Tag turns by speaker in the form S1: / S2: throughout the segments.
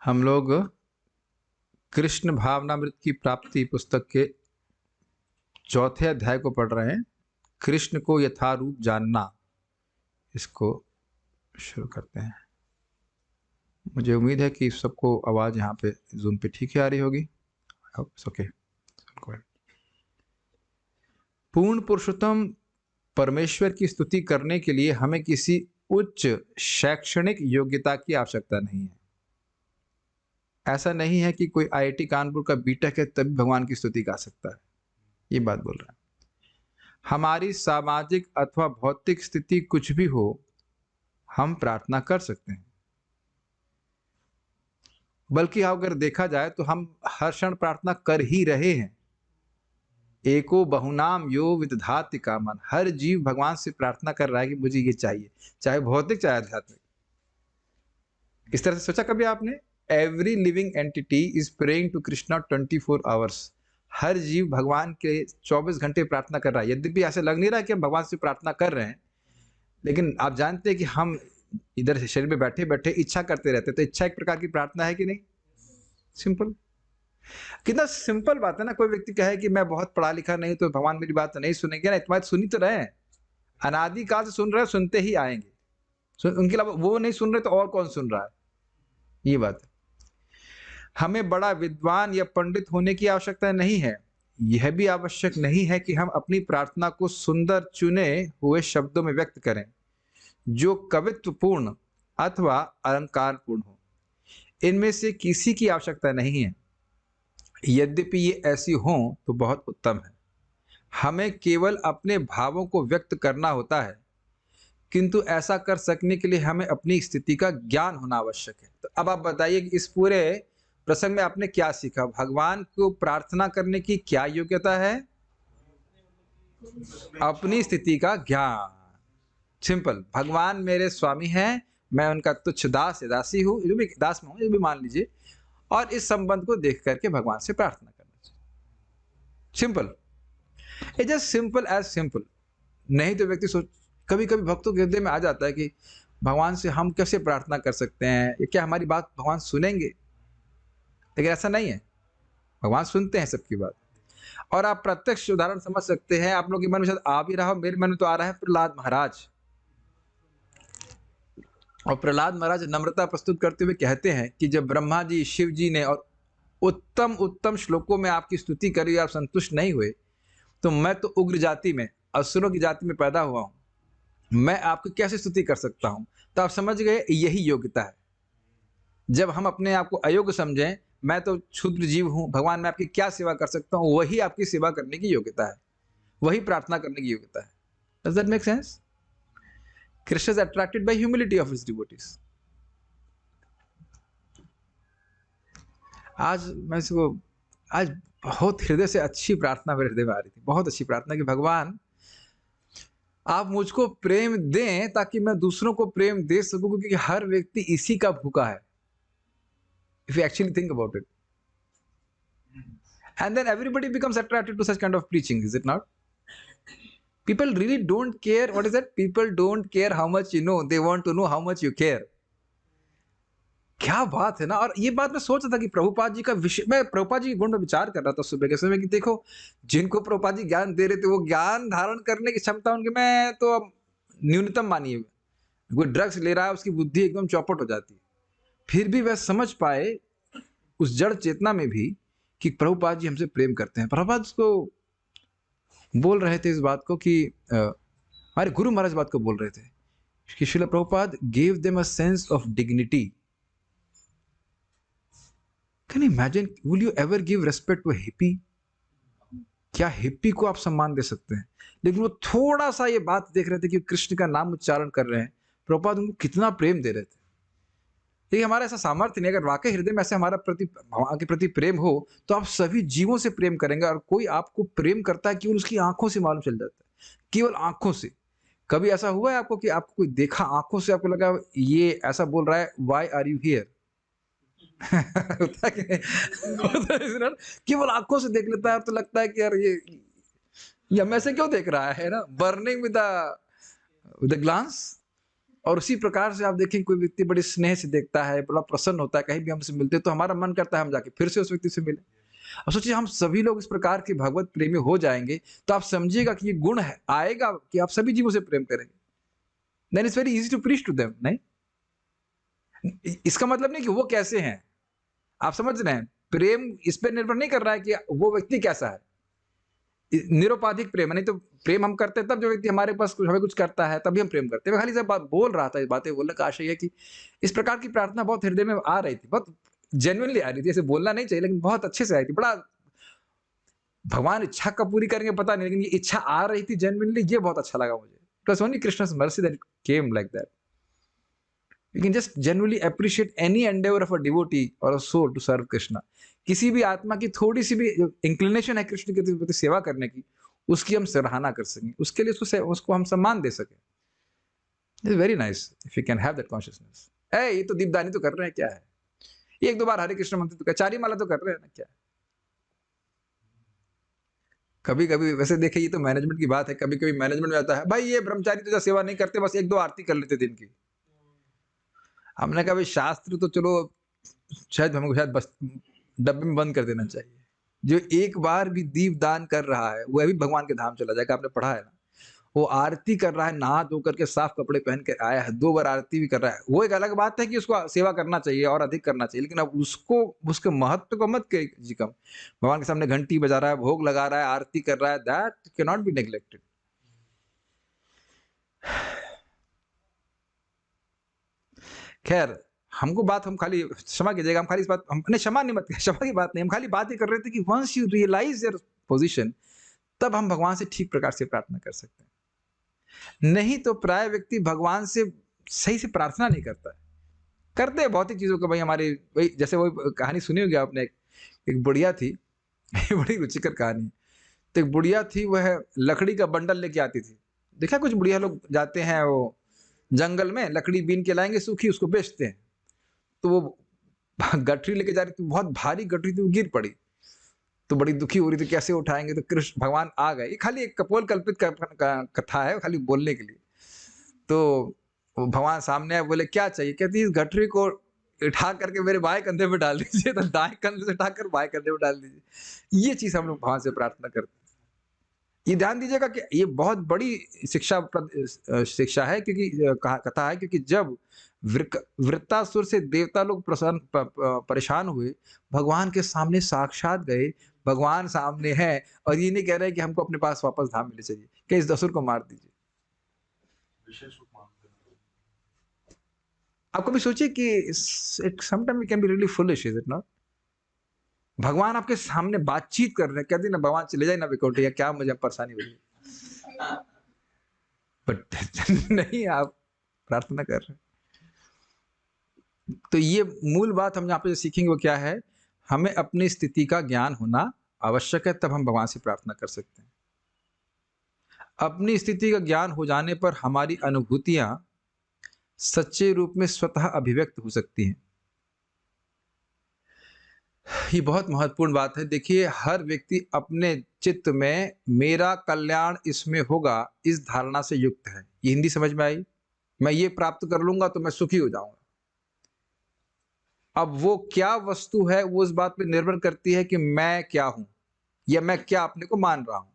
S1: हम लोग कृष्ण भावनामृत की प्राप्ति पुस्तक के चौथे अध्याय को पढ़ रहे हैं। कृष्ण को यथारूप जानना, इसको शुरू करते हैं। मुझे उम्मीद है कि सबको आवाज़ यहाँ पे जूम पे ठीक ही आ रही होगी। ओके। पूर्ण पुरुषोत्तम परमेश्वर की स्तुति करने के लिए हमें किसी उच्च शैक्षणिक योग्यता की आवश्यकता नहीं है। ऐसा नहीं है कि कोई आईआईटी कानपुर का बीटेक है तभी भगवान की स्तुति गा सकता है, ये बात बोल रहा है। हमारी सामाजिक अथवा भौतिक स्थिति कुछ भी हो, हम प्रार्थना कर सकते हैं। बल्कि अगर देखा जाए तो हम हर क्षण प्रार्थना कर ही रहे हैं। एको बहुनाम यो विदधाति कामन, हर जीव भगवान से प्रार्थना कर रहा है कि मुझे ये चाहिए, चाहे भौतिक चाहे आध्यात्मिक। इस तरह से सोचा कभी आपने? Every living entity is praying to Krishna 24 hours. हर जीव भगवान के 24 घंटे प्रार्थना कर रहा है। यद्यपि ऐसे लग नहीं रहा कि हम भगवान से प्रार्थना कर रहे हैं, लेकिन आप जानते हैं कि हम इधर शरीर में बैठे बैठे इच्छा करते रहते हैं। तो इच्छा एक प्रकार की प्रार्थना है कि नहीं? सिंपल। कितना सिंपल बात है ना। कोई व्यक्ति कहे कि मैं बहुत पढ़ा लिखा नहीं तो भगवान मेरी बात नहीं सुनेंगे ना, इतना सुनी तो रहे हैं, अनादिकाल से सुन रहे हैं, सुनते ही आएंगे। उनके अलावा वो नहीं सुन रहे तो और कौन सुन रहा है? ये बात है। हमें बड़ा विद्वान या पंडित होने की आवश्यकता नहीं है। यह भी आवश्यक नहीं है कि हम अपनी प्रार्थना को सुंदर चुने हुए शब्दों में व्यक्त करें जो कवित्वपूर्ण अथवा अलंकारपूर्ण हो। इनमें से किसी की आवश्यकता नहीं है। यद्यपि ये ऐसी हों तो बहुत उत्तम है। हमें केवल अपने भावों को व्यक्त करना होता है, किंतु ऐसा कर सकने के लिए हमें अपनी स्थिति का ज्ञान होना आवश्यक है। तो अब आप बताइए कि इस पूरे प्रसंग में आपने क्या सीखा? भगवान को प्रार्थना करने की क्या योग्यता है? अपनी स्थिति का ज्ञान। सिंपल। भगवान मेरे स्वामी हैं, मैं उनका तुच्छ दास या दासी हूं, जो भी दास में हूं, जो भी मान लीजिए, और इस संबंध को देख करके भगवान से प्रार्थना करना चाहिए। Simple. It just simple as simple. नहीं तो व्यक्ति सोच, कभी कभी भक्तों के हृदय में आ जाता है कि भगवान से हम कैसे प्रार्थना कर सकते हैं, ये क्या हमारी बात भगवान सुनेंगे? लेकिन ऐसा नहीं है, भगवान सुनते हैं सबकी बात। और आप प्रत्यक्ष उदाहरण समझ सकते हैं। आप लोग के मन में शायद आ भी रहा हो, मेरे मन में तो आ रहा है प्रहलाद महाराज। और प्रहलाद महाराज नम्रता प्रस्तुत करते हुए कहते हैं कि जब ब्रह्मा जी, शिव जी ने और उत्तम उत्तम श्लोकों में आपकी स्तुति करी, आप संतुष्ट नहीं हुए, तो मैं तो उग्र जाति में, असुरों की जाति में पैदा हुआ हूं, मैं आपकी कैसे स्तुति कर सकता हूं? तो आप समझ गए, यही योग्यता है। जब हम अपने आप को अयोग्य समझें, मैं तो क्षुद्र जीव हूं, भगवान मैं आपकी क्या सेवा कर सकता हूं, वही आपकी सेवा करने की योग्यता है, वही प्रार्थना करने की योग्यता है। Does that make sense? Krishna is attracted by humility of his devotees. आज बहुत हृदय से अच्छी प्रार्थना मेरे हृदय में आ रही थी, बहुत अच्छी प्रार्थना कि भगवान आप मुझको प्रेम दें ताकि मैं दूसरों को प्रेम दे सकूं, क्योंकि हर व्यक्ति इसी का भूखा है। If you actually think about it, and then everybody becomes attracted to such kind of preaching, is it not? People really don't care. What is that? People don't care how much you know, they want to know how much you care. क्या बात है ना। और ये बात मैं सोच रहा था कि प्रभुपाद जी का विषय, मैं प्रभुपाद जी के गुण में विचार कर रहा था सुबह के समय कि देखो, जिनको प्रभुपाद जी ज्ञान दे रहे थे, वो ज्ञान धारण करने की क्षमता उनके में तो अब न्यूनतम मानिए। कोई ड्रग्स ले रहा है, उसकी बुद्धि एकदम चौपट हो जाती है, फिर भी वह समझ पाए उस जड़ चेतना में भी कि प्रभुपाद जी हमसे प्रेम करते हैं। प्रभुपाद को बोल रहे थे इस बात को कि हमारे गुरु महाराज बात को बोल रहे थे कि Srila Prabhupada gave them a sense of dignity. Can you imagine? Will you ever give respect to hippie? क्या हिप्पी को आप सम्मान दे सकते हैं? लेकिन वो थोड़ा सा ये बात देख रहे थे कि कृष्ण का नाम उच्चारण कर रहे हैं, प्रभुपाद उनको कितना प्रेम दे रहे थे। देखिए, हमारा ऐसा सामर्थ्य नहीं। अगर वाकई हृदय में ऐसे हमारा भगवान के प्रति प्रेम हो तो आप सभी जीवों से प्रेम करेंगे। और कोई आपको प्रेम करता है केवल उसकी आंखों से मालूम चल जाता है, केवल आंखों से। कभी ऐसा हुआ है आपको कि आपको कोई देखा, आंखों से आपको लगा ये ऐसा बोल रहा है, व्हाई आर यू हियर? होता कि नहीं? केवल आंखों से देख लेता है तो लगता है कि यार ये हम ऐसे क्यों देख रहा है ना, बर्निंग विद द ग्लांस। और उसी प्रकार से आप देखें कोई व्यक्ति बड़े स्नेह से देखता है, बड़ा प्रसन्न होता है, कहीं भी हमसे मिलते हैं तो हमारा मन करता है हम जाके फिर से उस व्यक्ति से मिलें। और सोचिए हम सभी लोग इस प्रकार के भगवत प्रेमी हो जाएँगे, तो आप समझिएगा कि ये गुण है आएगा कि आप सभी जीवों से प्रेम करेंगे। Then it's very easy to preach to them, नहीं? इसका मतलब नहीं कि वो कैसे हैं, आप समझ रहे हैं? प्रेम इस पे निर्भर नहीं कर रहा है कि वो व्यक्ति कैसा है। निरुपाधिक प्रेम है, नहीं तो प्रेम हम करते हैं तब जो व्यक्ति हमारे पास हमें कुछ करता है तभी हम प्रेम करते हैं। मैं खाली सब बोल रहा था, ये बातें बोलने का आशय है कि इस प्रकार की प्रार्थना बहुत हृदय में आ रही थी, बहुत जेन्युइनली आ रही थी। ऐसे बोलना नहीं चाहिए लेकिन बहुत अच्छे से आई थी। बड़ा भगवान इच्छा कब पूरी करेंगे पता नहीं, लेकिन ये इच्छा आ रही थी जेन्युइनली, ये बहुत अच्छा लगा मुझे। It was only Krishna's mercy that it came like that. You can just genuinely appreciate any endeavor of a devotee or a soul to serve Krishna. किसी भी आत्मा की थोड़ी-सी भी इंक्लिनेशन है कृष्ण के प्रति सेवा करने की, उसकी हम सराहना कर सकें, उसके लिए उसको हम सम्मान दे सकें। It's very nice if you can have that consciousness. ये तो दीपदानी तो कर रहे हैं, क्या है? 1-2 बार हरे कृष्ण मंत्र तो क्या, चारी माला तो कर रहे हैं ना, क्या है? कभी-कभी वैसे देखिए ये तो मैनेजमेंट की बात है, कभी-कभी मैनेजमेंट में आता है, भाई ये ब्रह्मचारी तो सेवा नहीं करते, बस 1-2 आरती कर लेते दिन की। हमने कहा भाई शास्त्र तो चलो शायद हमको शायद बस डब्बे में बंद कर देना चाहिए। जो एक बार भी दीप दान कर रहा है, वह भी भगवान के धाम चला जाएगा, आपने पढ़ा है ना? वो आरती कर रहा है, नहा धो करके साफ कपड़े पहन के आया है, 2 बार आरती भी कर रहा है। वो एक अलग बात है कि उसको सेवा करना चाहिए और अधिक करना चाहिए, लेकिन अब उसको उसके महत्व को मत कीजिए कम। भगवान के सामने घंटी बजा रहा है, भोग लगा रहा है, आरती कर रहा है, that can not be neglected. खैर, हमको बात हम खाली क्षमा कीजिएगा, हम खाली इस बात हम नहीं क्षमा नहीं मत क्षमा की बात नहीं, हम खाली बात ये कर रहे थे कि once you realise your position, तब हम भगवान से ठीक प्रकार से प्रार्थना कर सकते हैं। नहीं तो प्राय व्यक्ति भगवान से सही से प्रार्थना नहीं करता है। करते हैं भौतिक चीज़ों को, भाई हमारी वही जैसे वही कहानी सुनी होगी आपने, एक बुढ़िया थी ये बड़ी रुचिकर कहानी है। तो एक बुढ़िया थी, वह लकड़ी का बंडल लेके आती थी। देखा कुछ बुढ़िया लोग जाते हैं वो जंगल में लकड़ी बीन के लाएँगे सूखी, उसको बेचते हैं। तो वो गठरी लेके जा रही थी, बहुत भारी गठरी थी, वो गिर पड़ी। तो बड़ी दुखी हो रही थी, कैसे उठाएँगे? तो कृष्ण भगवान आ गए। ये खाली एक कपोल कल्पित कथा है, खाली बोलने के लिए। तो वो भगवान सामने आए, बोले क्या चाहिए? कहती इस गठरी को उठा करके मेरे बाएँ कंधे पे डाल दीजिए, तो दाएँ कंधे से उठाकर बाएँ कंधे पे डाल दीजिए। ये चीज़ हम लोग भगवान से प्रार्थना करते हैं। ये ध्यान दीजिएगा कि ये बहुत बड़ी शिक्षा है, क्योंकि कथा है, क्योंकि जब वृत्तासुर से देवता लोग परेशान हुए, भगवान के सामने साक्षात गए, भगवान सामने है और ये नहीं कह रहे कि हमको अपने पास वापस धाम मिलनी चाहिए, कि इस असुर को मार दीजिए। आप कभी सोचिए कि sometime it can be really foolish, is it not? भगवान आपके सामने बातचीत कर रहे हैं, कहते ना भगवान चले जाए ना विकोटिया, क्या मुझे परेशानी हो रही है, बट नहीं, आप प्रार्थना कर रहे हैं। तो ये मूल बात हम यहाँ पे सीखेंगे वो क्या है, हमें अपनी स्थिति का ज्ञान होना आवश्यक है, तब हम भगवान से प्रार्थना कर सकते हैं। अपनी स्थिति का ज्ञान हो जाने पर हमारी अनुभूतियां सच्चे रूप में स्वतः अभिव्यक्त हो सकती हैं। ये बहुत महत्वपूर्ण बात है। देखिए, हर व्यक्ति अपने चित्त में मेरा कल्याण इसमें होगा, इस धारणा से युक्त है। ये हिंदी समझ में आई? मैं ये प्राप्त कर लूंगा तो मैं सुखी हो जाऊंगा। अब वो क्या वस्तु है, वो इस बात पे निर्भर करती है कि मैं क्या हूं या मैं क्या अपने को मान रहा हूं।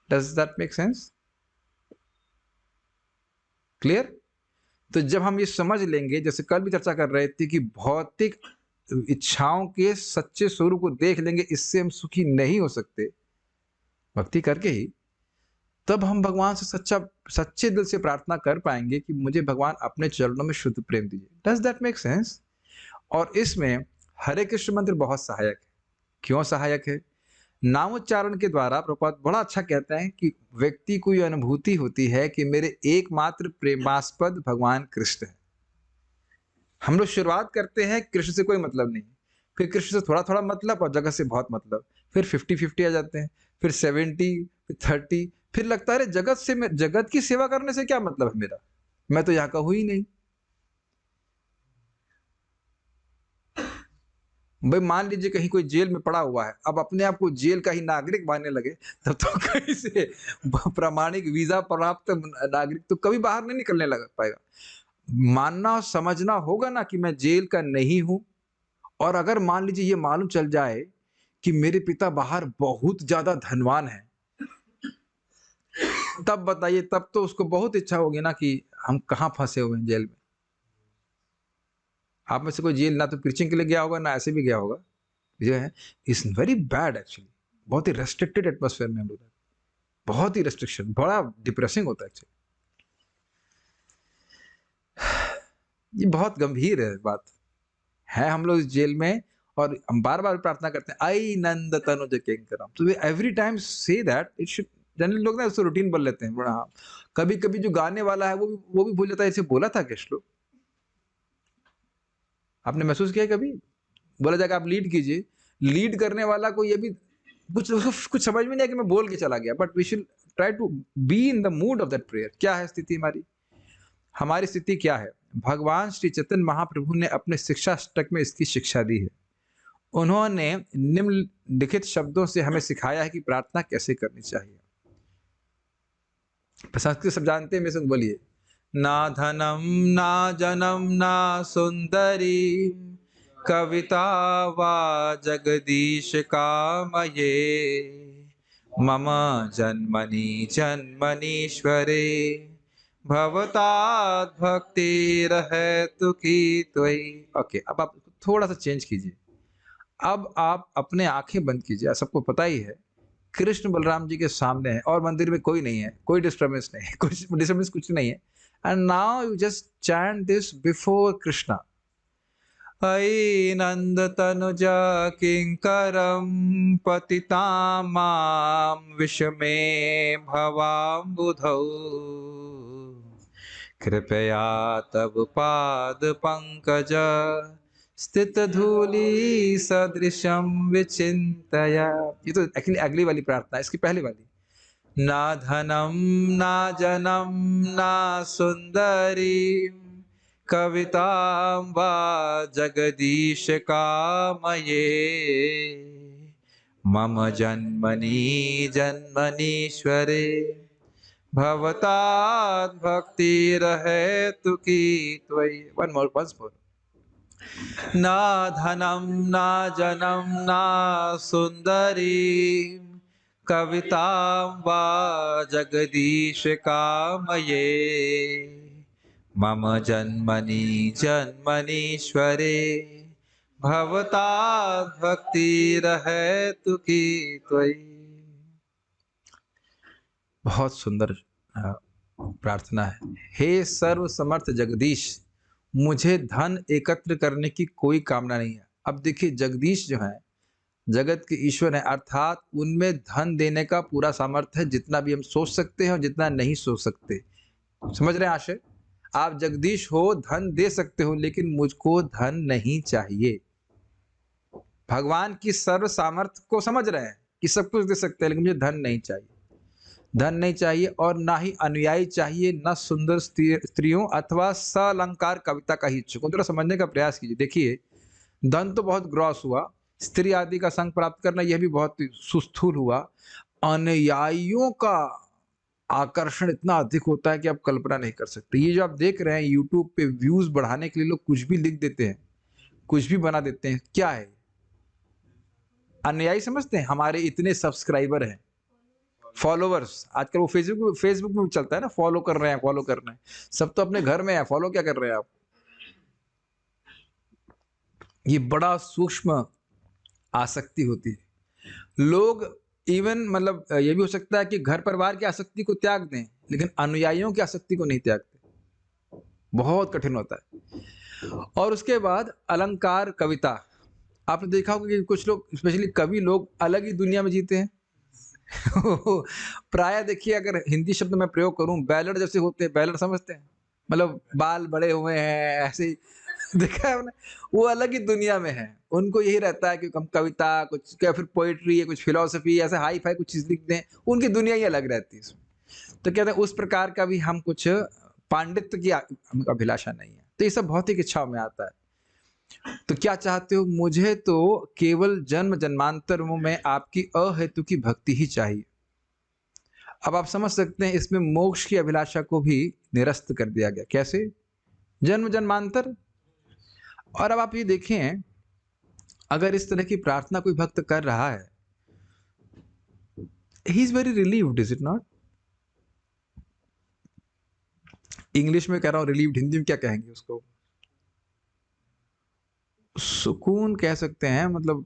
S1: Does that make sense? Clear? तो जब हम ये समझ लेंगे, जैसे कल भी चर्चा कर रहे थे कि भौतिक इच्छाओं के सच्चे स्वरूप को देख लेंगे, इससे हम सुखी नहीं हो सकते भक्ति करके ही, तब हम भगवान से सच्चे दिल से प्रार्थना कर पाएंगे कि मुझे भगवान अपने चरणों में शुद्ध प्रेम दीजिए। Does that make sense? और इसमें हरे कृष्ण मंत्र बहुत सहायक है। क्यों सहायक है? नामोच्चारण के द्वारा प्रभुपाद बड़ा अच्छा कहते हैं कि व्यक्ति को यह अनुभूति होती है कि मेरे एकमात्र प्रेमास्पद भगवान कृष्ण है। हम लोग शुरुआत करते हैं कृष्ण से कोई मतलब नहीं, फिर कृष्ण से थोड़ा थोड़ा मतलब और जगत से बहुत मतलब, फिर 50-50 आ जाते हैं, फिर 70, फिर 30, फिर लगता है जगत की सेवा करने से क्या मतलब है मेरा, मैं तो यहाँ का हूं ही नहीं। भाई मान लीजिए कहीं कोई जेल में पड़ा हुआ है, अब अपने आप को जेल का ही नागरिक मानने लगे, तब तो कहीं से प्रामाणिक वीजा प्राप्त नागरिक तो कभी बाहर नहीं निकलने लग पाएगा। मानना और समझना होगा ना कि मैं जेल का नहीं हूँ। और अगर मान लीजिए ये मालूम चल जाए कि मेरे पिता बाहर बहुत ज़्यादा धनवान हैं, तब बताइए, तब तो उसको बहुत इच्छा होगी ना कि हम कहाँ फँसे हुए हैं जेल में। आप में से कोई जेल ना तो प्रीचिंग के लिए गया होगा, ना ऐसे भी गया होगा। जो है इज़ वेरी बैड एक्चुअली। बहुत ही रेस्ट्रिक्टेड एटमॉस्फेयर में हम लोग रहते हैं। बहुत ही रेस्ट्रिक्शन, बड़ा डिप्रेसिंग होता है एक्चुअली। ये बहुत गंभीर है बात। है हम लोग इस जेल में और हम बार-बार प्रार्थना करते हैं, "आई नंद तनुज किंकरम।" तो we every time say that it should. Generally लोग ना उसको रूटीन बोल लेते हैं बड़ा। कभी-कभी जो गाने वाला है वो भी भूल जाता है, ऐसे बोला था क्या श्लोक? आपने महसूस किया है कभी? बोला जाएगा आप लीड कीजिए, लीड करने वाला को ये भी कुछ उसको कुछ समझ में नहीं आया कि मैं बोल के चला गया, but we should try to be in the mood of that prayer. क्या है स्थिति हमारी? हमारी स्थिति क्या है? भगवान श्री चैतन्य महाप्रभु ने अपने शिक्षाष्टक में इसकी शिक्षा दी है। उन्होंने निम्नलिखित शब्दों से हमें सिखाया है कि प्रार्थना कैसे करनी चाहिए। संस्कृत सब जानते हैं, मेरे से बोलिए। ना धनम ना जनम ना सुंदरी कविता वा जगदीश कामये मम जन्मनि जन्मनीश्वरे भवतात् भक्तिर्हेतु की त्वयि। ओके, अब आप थोड़ा सा चेंज कीजिए। अब आप अपने आंखें बंद कीजिए। सबको पता ही है कृष्ण बलराम जी के सामने है और मंदिर में कोई नहीं है, कोई डिस्टर्बेंस नहीं है, कुछ डिस्टर्बेंस कुछ नहीं है। And now you just chant this before Krishna. अयि नंद तनुजा किंकरम पतितां मां विषमे भवाम्बुधौ कृपया तब पाद पंकज स्थित धूलि सदृशम विचिंतया। ये तो एक्चुअली अगली वाली प्रार्थना है, इसकी पहली वाली। ना धनम ना जनम ना सुंदरी कविता वा जगदीश कामये मम जन्मनि जन्मनीश्वरे भवतात् भक्तिर्हेतु की त्वयि। One more, once more. ना धनम ना जनम ना सुंदरी कविता वा जगदीश कामये मम जन्मनि जन्मनीश्वरे भवतात् भक्तिर्हेतु की त्वयि। बहुत सुंदर प्रार्थना है। हे सर्व समर्थ जगदीश, मुझे धन एकत्र करने की कोई कामना नहीं है। अब देखिए, जगदीश जो है जगत के ईश्वर है, अर्थात उनमें धन देने का पूरा सामर्थ्य है, जितना भी हम सोच सकते हैं और जितना नहीं सोच सकते। समझ रहे हैं आशय? आप जगदीश हो, धन दे सकते हो, लेकिन मुझको धन नहीं चाहिए। भगवान की सर्व सामर्थ्य को समझ रहे हैं कि सब कुछ दे सकते हैं, लेकिन मुझे धन नहीं चाहिए। धन नहीं चाहिए और ना ही अनुयायी चाहिए, न सुंदर स्त्रियों अथवा सालंकार कविता का ही इच्छुक। थोड़ा समझने का प्रयास कीजिए। देखिए, धन तो बहुत ग्रॉस हुआ, स्त्री आदि का संग प्राप्त करना यह भी बहुत सुस्थूल हुआ। अनुयायियों का आकर्षण इतना अधिक होता है कि आप कल्पना नहीं कर सकते। ये जो आप देख रहे हैं यूट्यूब पे, व्यूज बढ़ाने के लिए लोग कुछ भी लिख देते हैं, कुछ भी बना देते हैं। क्या है अनुयायी? समझते हैं हमारे इतने सब्सक्राइबर हैं, फॉलोवर्स। आजकल वो फेसबुक में भी चलता है ना, फॉलो कर रहे हैं, फॉलो कर रहे हैं। सब तो अपने घर में है, फॉलो क्या कर रहे हैं आप? ये बड़ा सूक्ष्म आसक्ति होती है। लोग इवन मतलब ये भी हो सकता है कि घर परिवार की आसक्ति को त्याग दें, लेकिन अनुयायियों की आसक्ति को नहीं त्यागते। बहुत कठिन होता है। और उसके बाद अलंकार कविता। आपने देखा होगा कि कुछ लोग, स्पेशली कवि लोग, अलग ही दुनिया में जीते हैं। प्राय देखिए, अगर हिंदी शब्द में प्रयोग करूं, बैलर जैसे होते हैं। बैलर समझते हैं? मतलब बाल बड़े हुए हैं ऐसे ही। देखा है आपने? वो अलग ही दुनिया में है। उनको यही रहता है कि हम कविता कुछ या फिर पोइट्री या कुछ फिलोसफी ऐसे हाई फाई कुछ चीज लिख दें, उनकी दुनिया ही अलग रहती है इसमें। तो कहते हैं उस प्रकार का भी हम कुछ पांडित्य की हमको अभिलाषा नहीं है। तो ये सब भौतिक इच्छाओं में आता है। तो क्या चाहते हो? मुझे तो केवल जन्म जन्मांतरों में आपकी अहेतु की भक्ति ही चाहिए। अब आप समझ सकते हैं इसमें मोक्ष की अभिलाषा को भी निरस्त कर दिया गया। कैसे? जन्म जन्मांतर। और अब आप ये देखें, अगर इस तरह की प्रार्थना कोई भक्त कर रहा है, he is very relieved, is it not? English में कह रहा हूं रिलीव्ड, हिंदी में क्या कहेंगे उसको? सुकून कह सकते हैं, मतलब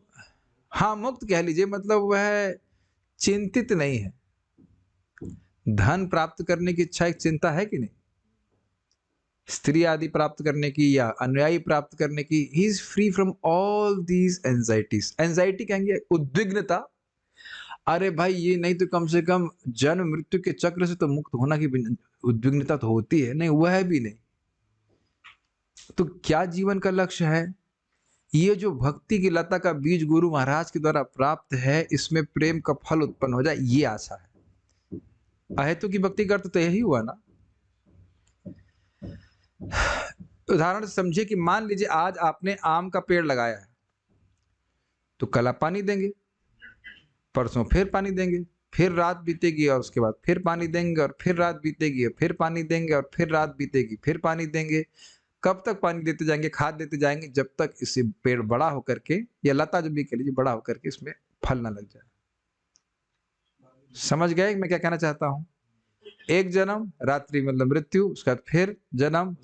S1: हाँ, मुक्त कह लीजिए। मतलब वह चिंतित नहीं है। धन प्राप्त करने की इच्छा एक चिंता है कि नहीं? स्त्री आदि प्राप्त करने की या अनुयायी प्राप्त करने की, he is free from all these anxieties. Anxiety कहेंगे उद्विग्नता। अरे भाई, ये नहीं तो कम से कम जन्म मृत्यु के चक्र से तो मुक्त होना की उद्विग्नता तो होती है। नहीं, वह भी नहीं। तो क्या जीवन का लक्ष्य है? ये जो भक्ति की लता का बीज गुरु महाराज के द्वारा प्राप्त है, इसमें प्रेम का फल उत्पन्न हो जाए, ये आशा है। अहेतु की भक्ति का अर्थ तो यही हुआ ना। उदाहरण से समझिए कि मान लीजिए आज आपने आम का पेड़ लगाया है, तो कल आप पानी देंगे, परसों फिर पानी देंगे, फिर रात बीतेगी और उसके बाद फिर पानी देंगे, और फिर रात बीतेगी और फिर पानी देंगे, और फिर रात बीतेगी फिर पानी देंगे। कब तक पानी देते जाएंगे, खाद देते जाएंगे, जब तक इसे पेड़ बड़ा होकर के, या लता जो भी कह लीजिए, बड़ा होकर के इसमें फल ना लग जाए। समझ गए मैं क्या कहना चाहता हूं? एक जन्म, रात्रि मतलब मृत्यु, उसके बाद फिर जन्म,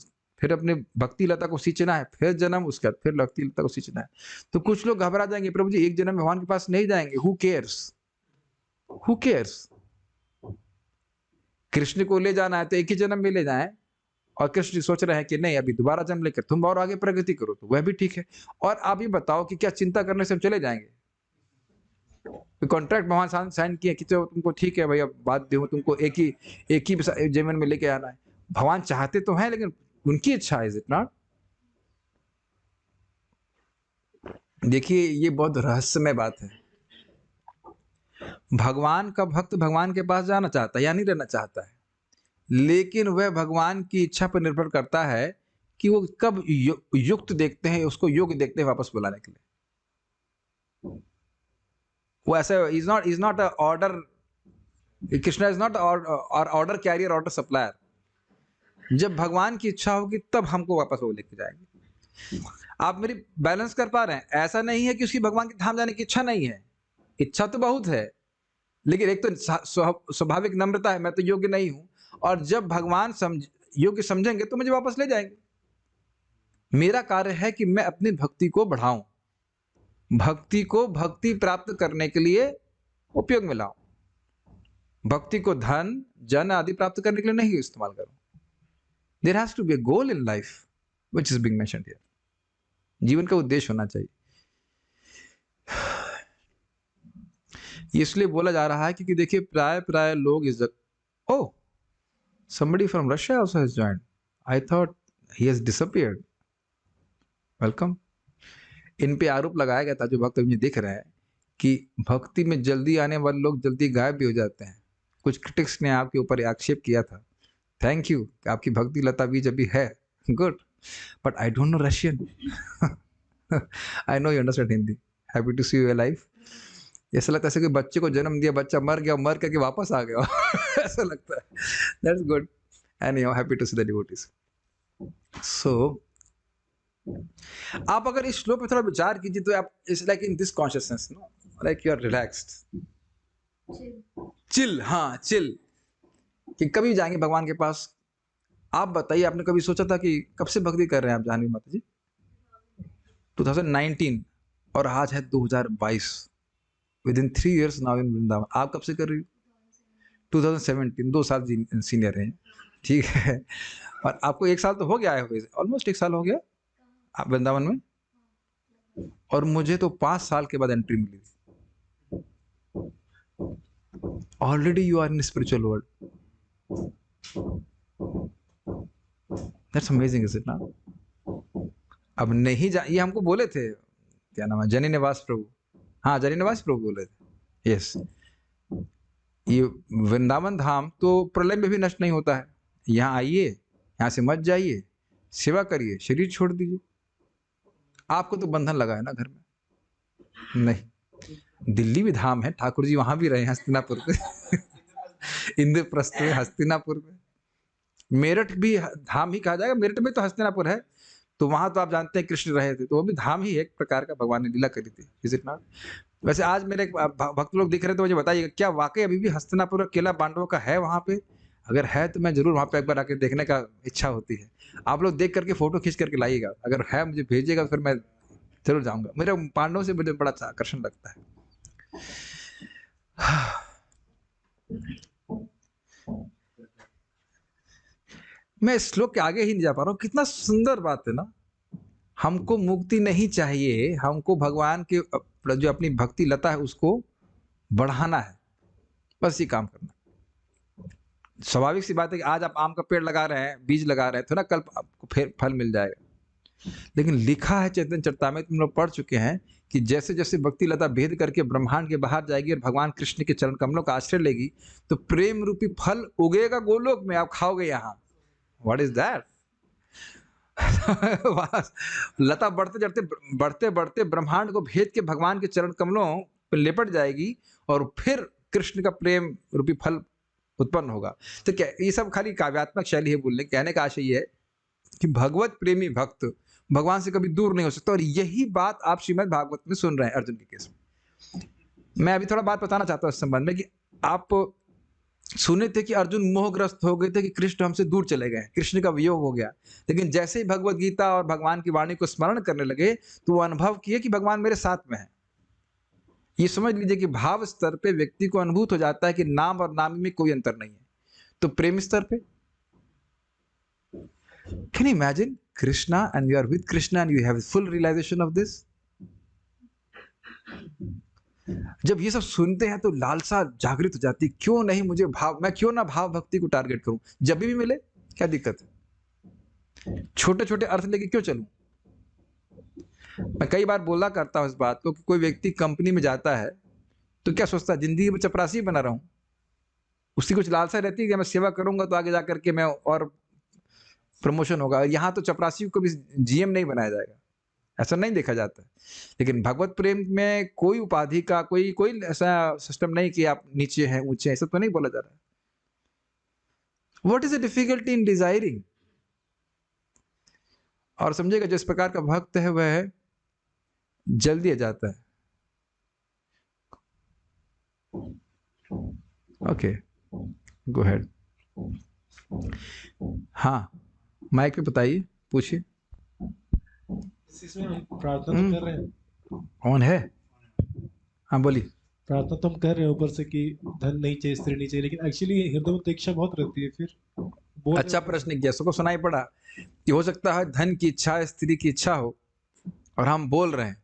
S1: फिर अपने भक्ति लता को सींचना है, फिर जन्म, उसके बाद फिर भक्ति लता को सींचना है। तो कुछ लोग घबरा जाएंगे, प्रभु जी एक जन्म भगवान के पास नहीं जाएंगे, who cares, who cares. Krishna को ले जाना है तो एक ही जन्म में ले जाएं, और कृष्ण जी सोच रहे हैं कि नहीं, अभी दोबारा जन्म लेकर तुम और आगे प्रगति करो, तो वह भी ठीक है। और आप ये बताओ कि क्या चिंता करने से हम चले जाएंगे? कॉन्ट्रैक्ट भगवान साइन किए कि तो तुमको ठीक है भैया, बात दे, तुमको एक ही जीवन में लेके आना है। भगवान चाहते तो हैं, लेकिन उनकी इच्छा है, इज इट नॉट? देखिए, ये बहुत रहस्यमय बात है। भगवान का भक्त भगवान के पास जाना चाहता है या नहीं रहना चाहता है, लेकिन वह भगवान की इच्छा पर निर्भर करता है कि वो कब युक्त देखते हैं, उसको योग्य देखते हैं वापस बुलाने के लिए। वो ऐसा is not a order, Krishna is not order carrier, order supplier. जब भगवान की इच्छा होगी तब हमको वापस वो लेके जाएंगे। आप मेरी बैलेंस कर पा रहे हैं? ऐसा नहीं है कि उसकी भगवान के धाम जाने की इच्छा नहीं है, इच्छा तो बहुत है, लेकिन एक तो स्वाभाविक नम्रता है, मैं तो योग्य नहीं हूं, और जब भगवान योग्य समझेंगे तो मुझे वापस ले जाएंगे। मेरा कार्य है कि मैं अपनी भक्ति को बढ़ाऊं, भक्ति को भक्ति प्राप्त करने के लिए उपयोग में लाऊं, भक्ति को धन जन आदि प्राप्त करने के लिए नहीं इस्तेमाल करूं। There has to be a goal in life which is being mentioned here. जीवन का उद्देश्य होना चाहिए। इसलिए बोला जा रहा है क्योंकि देखिए, प्राय लोग इस ओह, somebody from Russia also has joined. I thought he has disappeared. Welcome. इन पे आरोप लगाया गया था, जो भक्त मुझे दिख रहे हैं, कि भक्ति में जल्दी आने वाले लोग जल्दी गायब भी हो जाते हैं। कुछ क्रिटिक्स ने आपके ऊपर आक्षेप किया था। थैंक यू, आपकी भक्ति लता बीज अभी है, good, but I don't know Russian. I know you understand Hindi. Happy to see you life. ऐसा लगता है कि बच्चे को जन्म दिया, बच्चा मर गया, मर करके वापस आ गया। ऐसा लगता है। That's good. Anyhow, happy to see the devotees. So, आप अगर इस श्लोक पे थोड़ा विचार कीजिए तो आप, it's like in this consciousness, no, like you are relaxed, chill. हाँ, चिल, कि कभी जाएंगे भगवान के पास। आप बताइए, आपने कभी सोचा था कि कब से भक्ति कर रहे हैं आप जानवी माता जी? 2019 और आज है 2022। With in 3 years now in Vrindavan. आप कब से कर रही हो? 2017, 2 साल सीनियर हैं, ठीक है। और आपको 1 साल तो हो गया है, ऑलमोस्ट 1 साल हो गया आप वृंदावन में, और मुझे तो 5 साल के बाद एंट्री मिली थी। Already you are in spiritual world, that's amazing, is it ना? अब नहीं ये हमको बोले थे, क्या नाम है, जनी निवास प्रभु। हाँ, जनी निवास प्रभु बोले थे, यस। ये वृंदावन धाम तो प्रलय में भी नष्ट नहीं होता है। यहाँ आइए, यहाँ से मत जाइए, सेवा करिए, शरीर छोड़ दीजिए, आपको तो बंधन लगा है ना घर में? नहीं, दिल्ली भी धाम है, ठाकुर जी वहां भी रहे हैं हस्तिनापुर पे इंद्रप्रस्थ में, हस्तिनापुर में। मेरठ भी धाम ही कहा जाएगा, मेरठ में तो हस्तिनापुर है, तो वहां तो आप जानते हैं कृष्ण रहे थे, तो वो भी धाम ही है एक प्रकार का, भगवान ने लीला करी थी, इज इट नॉट? वैसे आज मेरे भक्त लोग दिख रहे थे, मुझे बताइएगा क्या वाकई अभी भी हस्तिनापुर किला पांडवों का है वहां पे? अगर है तो मैं जरूर वहां पे एक बार आके देखने का इच्छा होती है। आप लोग देख करके फोटो खींच करके लाइएगा, अगर है मुझे भेजिएगा, फिर मैं जरूर जाऊंगा। मेरे पांडवों से मुझे बड़ा आकर्षण लगता है। मैं इस श्लोक के आगे ही नहीं जा पा रहा हूं, कितना सुंदर बात है ना। हमको मुक्ति नहीं चाहिए, हमको भगवान के जो अपनी भक्ति लता है उसको बढ़ाना है, बस ये काम करना। स्वाभाविक सी बात है कि आज आप आम का पेड़ लगा रहे हैं, बीज लगा रहे हैं, तो ना कल आपको फिर फल मिल जाएगा। लेकिन लिखा है चैतन्य चरितामृत में, हम लोग पढ़ चुके हैं कि जैसे जैसे भक्ति लता भेद करके ब्रह्मांड के बाहर जाएगी और भगवान कृष्ण के चरण कमलों का आश्रय लेगी, तो प्रेम रूपी फल उगेगा गोलोक में, आप खाओगे यहाँ। What is that? लता बढ़ते बढ़ते ब्रह्मांड को भेद के भगवान के चरण कमलों पर लेपट जाएगी, और फिर कृष्ण का प्रेम रूपी फल उत्पन्न होगा। तो क्या ये सब खाली काव्यात्मक शैली है बोलने? कहने का आशय ये है कि भगवत प्रेमी भक्त भगवान से कभी दूर नहीं हो सकता, और यही बात आप श्रीमद् भागवत में सुन रहे हैं अर्जुन के केस में। मैं अभी थोड़ा बात बताना चाहता हूं इस संबंध में कि आप सुने थे कि अर्जुन मोहग्रस्त हो गए थे कि कृष्ण हमसे दूर चले गए, कृष्ण का वियोग हो गया। लेकिन जैसे ही भगवत गीता और भगवान की वाणी को स्मरण करने लगे, तो वो अनुभव किए कि भगवान मेरे साथ में है। ये समझ लीजिए कि भाव स्तर पे व्यक्ति को अनुभूत हो जाता है कि नाम और नामी में कोई अंतर नहीं है। तो प्रेम स्तर पे, can you imagine Krishna and you are with Krishna and you have full realisation of this? जब ये सब सुनते हैं तो लालसा जागृत हो जाती, क्यों नहीं मुझे भाव, मैं क्यों ना भाव भक्ति को टारगेट करूं, जब भी मिले, क्या दिक्कत है? छोटे छोटे अर्थ लेके क्यों चलूं? मैं कई बार बोला करता हूं इस बात को कि कोई व्यक्ति कंपनी में जाता है तो क्या सोचता है, जिंदगी में चपरासी बना रहा हूं? उसकी कुछ लालसा रहती है कि मैं सेवा करूंगा तो आगे जाकर के मैं और प्रमोशन होगा। यहां तो चपरासी को भी जीएम नहीं बनाया जाएगा, ऐसा नहीं देखा जाता है। लेकिन भगवत प्रेम में कोई उपाधि का कोई ऐसा सिस्टम नहीं कि आप नीचे हैं ऊंचे हैं, ऐसा तो नहीं बोला जा रहा है। What is the difficulty in desiring? और समझेगा जिस प्रकार का भक्त है वह जल्दी आ जाता है। Okay, go ahead. हाँ, माइक पे बताइए, पूछिए।
S2: प्रार्थना तो कर रहे हैं,
S1: कौन है? हाँ बोलिए।
S2: प्रार्थना तो हम कर रहे हैं ऊपर से कि धन नहीं चाहिए, स्त्री नहीं चाहिए, लेकिन एक्चुअली हृदय में तो इच्छा बहुत रहती है। फिर
S1: अच्छा प्रश्न किया, सबको सुनाई पड़ा कि हो सकता है धन की इच्छा, स्त्री की इच्छा हो, और हम बोल रहे हैं।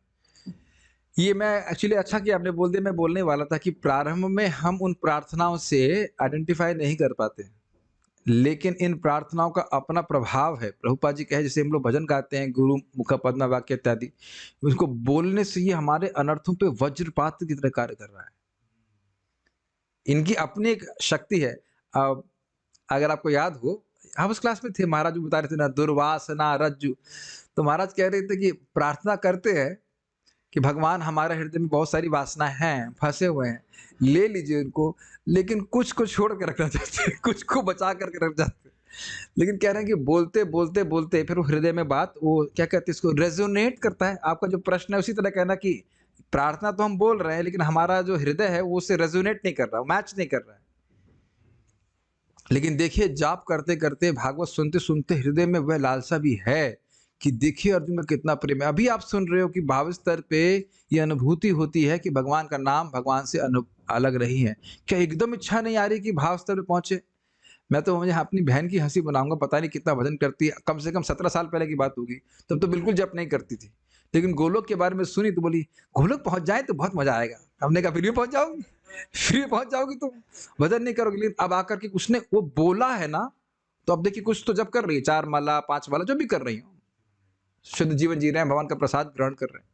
S1: ये मैं एक्चुअली अच्छा किया आपने बोल दिया, मैं बोलने वाला था कि प्रारंभ में हम उन प्रार्थनाओं से आइडेंटिफाई नहीं कर पाते, लेकिन इन प्रार्थनाओं का अपना प्रभाव है। प्रभुपाद जी कहे, जैसे हम लोग भजन गाते हैं, गुरु मुख पद्मा वाक्य इत्यादि, उसको बोलने से ये हमारे अनर्थों पे वज्रपात की तरह कार्य कर रहा है। इनकी अपनी एक शक्ति है। अगर आपको याद हो, हम उस क्लास में थे, महाराज जी बता रहे थे ना, दुर्वासना रज्जु। तो महाराज कह रहे थे कि प्रार्थना करते हैं कि भगवान हमारे हृदय में बहुत सारी वासनाएं हैं, फंसे हुए हैं, ले लीजिए उनको, लेकिन कुछ को छोड़ के रखना चाहते हैं, कुछ को बचा करके रख जाते हैं। लेकिन कह रहे हैं कि बोलते बोलते बोलते फिर वो हृदय में बात, वो क्या कहते हैं इसको, रेजोनेट करता है। आपका जो प्रश्न है उसी तरह कहना कि प्रार्थना तो हम बोल रहे हैं, लेकिन हमारा जो हृदय है वो उससे रेजोनेट नहीं कर रहा, मैच नहीं कर रहा है। लेकिन देखिए, जाप करते करते, भागवत सुनते सुनते हृदय में वह लालसा भी है कि देखिए अर्जुन का कितना प्रेम है। अभी आप सुन रहे हो कि भाव स्तर पे ये अनुभूति होती है कि भगवान का नाम भगवान से अलग नहीं है। क्या एकदम इच्छा नहीं आ रही कि भाव स्तर पे पहुंचे? मैं तो मुझे अपनी बहन की हंसी बनाऊंगा, पता नहीं कितना भजन करती है, कम से कम 17 साल पहले की बात होगी, तब तो बिल्कुल जप नहीं करती थी। लेकिन गोलोक के बारे में सुनी तो बोली गोलोक पहुंच जाए तो बहुत मजा आएगा। हमने कहा फिर भी पहुंच जाओगी, फिर भी पहुंच जाओगी, तुम भजन नहीं करोगे। लेकिन अब आकर के उसने वो बोला है ना, तो अब देखिए कुछ तो जब कर रही है, 4 माला 5 माला जो भी कर रही हो, शुद्ध जीवन जी रहे हैं, भगवान का प्रसाद ग्रहण कर रहे हैं,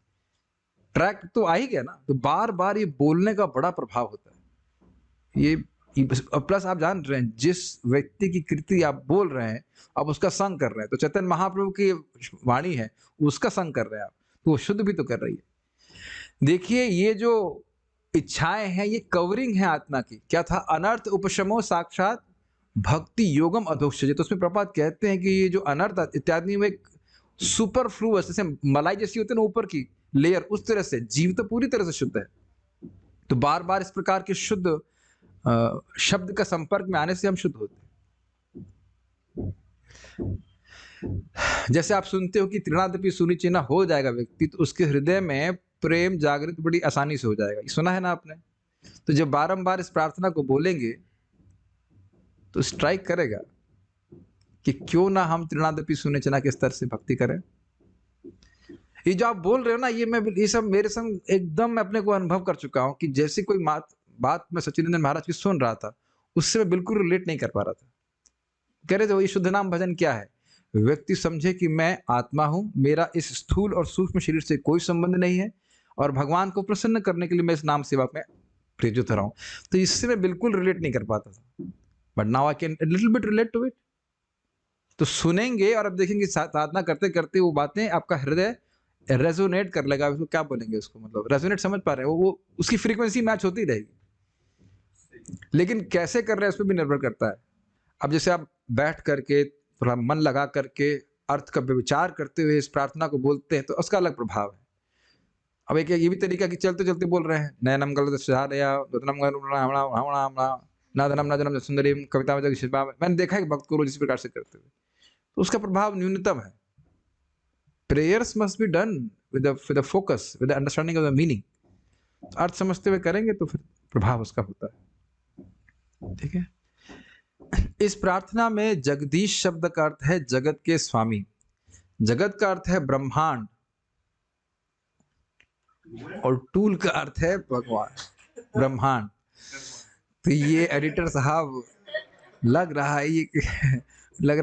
S1: ट्रैक तो आ ही गया ना। तो बार बार ये बोलने का बड़ा प्रभाव होता है। ये प्लस आप जान रहे हैं, जिस व्यक्ति की कृति आप बोल रहे हैं, आप उसका संग कर रहे हैं। तो चैतन्य महाप्रभु की वाणी है, उसका संग कर रहे हैं आप, तो वो शुद्ध भी तो कर रही है। देखिए ये जो इच्छाएं हैं ये कवरिंग है आत्मा की। क्या था? अनर्थ उपशमो साक्षात भक्ति योगम अधोक्षज। तो उसमें प्रपात कहते हैं कि ये जो अनर्थ इत्यादि में एक सुपरफ्लूअस, जैसे मलाई जैसी होती है ना ऊपर की लेयर, उस तरह से जीव तो पूरी तरह से शुद्ध है। तो बार बार इस प्रकार के शुद्ध शब्द का संपर्क में आने से हम शुद्ध होते हैं। जैसे आप सुनते हो कि त्रिणादपि सुनिचिना हो जाएगा व्यक्ति, तो उसके हृदय में प्रेम जागृत बड़ी आसानी से हो जाएगा। ये सुना है ना आपने? तो जब बारंबार इस प्रार्थना को बोलेंगे तो स्ट्राइक करेगा कि क्यों ना हम त्रिणादपि सुनिचिना के स्तर से भक्ति करें। ये जो आप बोल रहे हो ना, ये सब मेरे संग एकदम मैं अपने को अनुभव कर चुका हूं कि जैसे कोई बात मैं सच्चिदानंद महाराज की सुन रहा था, उससे मैं बिल्कुल रिलेट नहीं कर पा रहा था। कह रहे थे ये शुद्ध नाम भजन क्या है? व्यक्ति समझे कि मैं आत्मा हूं, मेरा इस स्थूल और सूक्ष्म शरीर से कोई संबंध नहीं है, और भगवान को प्रसन्न करने के लिए मैं इस नाम सेवा में प्रयुक्त हो रहा हूं। तो इससे मैं बिल्कुल रिलेट नहीं कर पाता था, but now I can little bit relate to it. तो सुनेंगे और अब देखेंगे साधना करते करते वो बातें आपका हृदय रेजोनेट कर लेगा। उसको क्या बोलेंगे, उसको मतलब रेजोनेट समझ पा रहे हैं? वो उसकी फ्रीक्वेंसी मैच होती रहेगी। लेकिन कैसे कर रहे हैं उस पर भी निर्भर करता है। अब जैसे आप बैठ करके थोड़ा मन लगा करके अर्थ का विचार करते हुए इस प्रार्थना को बोलते हैं तो उसका अलग प्रभाव है। अब एक ये भी तरीका कि चलते चलते बोल रहे हैं, नयनम नादनम सुंदरी कविता में। मैंने देखा है भक्त को रोज इस प्रकार से करते हुए, तो उसका प्रभाव न्यूनतम है। Prayers must be done with the focus, with the understanding of the meaning. अर्थ समझते हुए करेंगे तो फिर प्रभाव उसका होता है। ठीक है। इस प्रार्थना में जगदीश शब्द का अर्थ है जगत के स्वामी, जगत का अर्थ है ब्रह्मांड, और टूल का अर्थ है भगवान ब्रह्मांड। तो ये एडिटर साहब लग रहा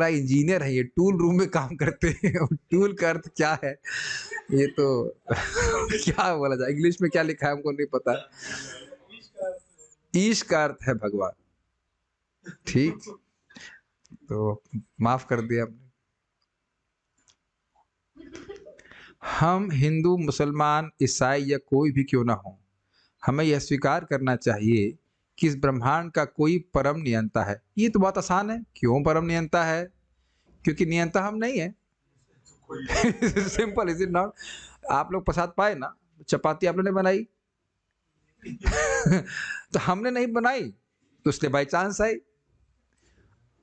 S1: है इंजीनियर है, ये टूल रूम में काम करते हैं। और टूल का अर्थ क्या है ये तो क्या बोला जाए, इंग्लिश में क्या लिखा है हमको नहीं पता। ईश का अर्थ है भगवान। ठीक, तो माफ कर दिया हमने। हम हिंदू, मुसलमान, ईसाई या कोई भी क्यों ना हो, हमें यह स्वीकार करना चाहिए कि इस ब्रह्मांड का कोई परम नियंता है। ये तो बहुत आसान है। क्यों परम नियंता है? क्योंकि नियंता हम नहीं है। Simple, is it not? आप लोग प्रसाद पाए ना, चपाती आप लोगों ने बनाई तो हमने नहीं बनाई, तो इसलिए बाई चांस आई।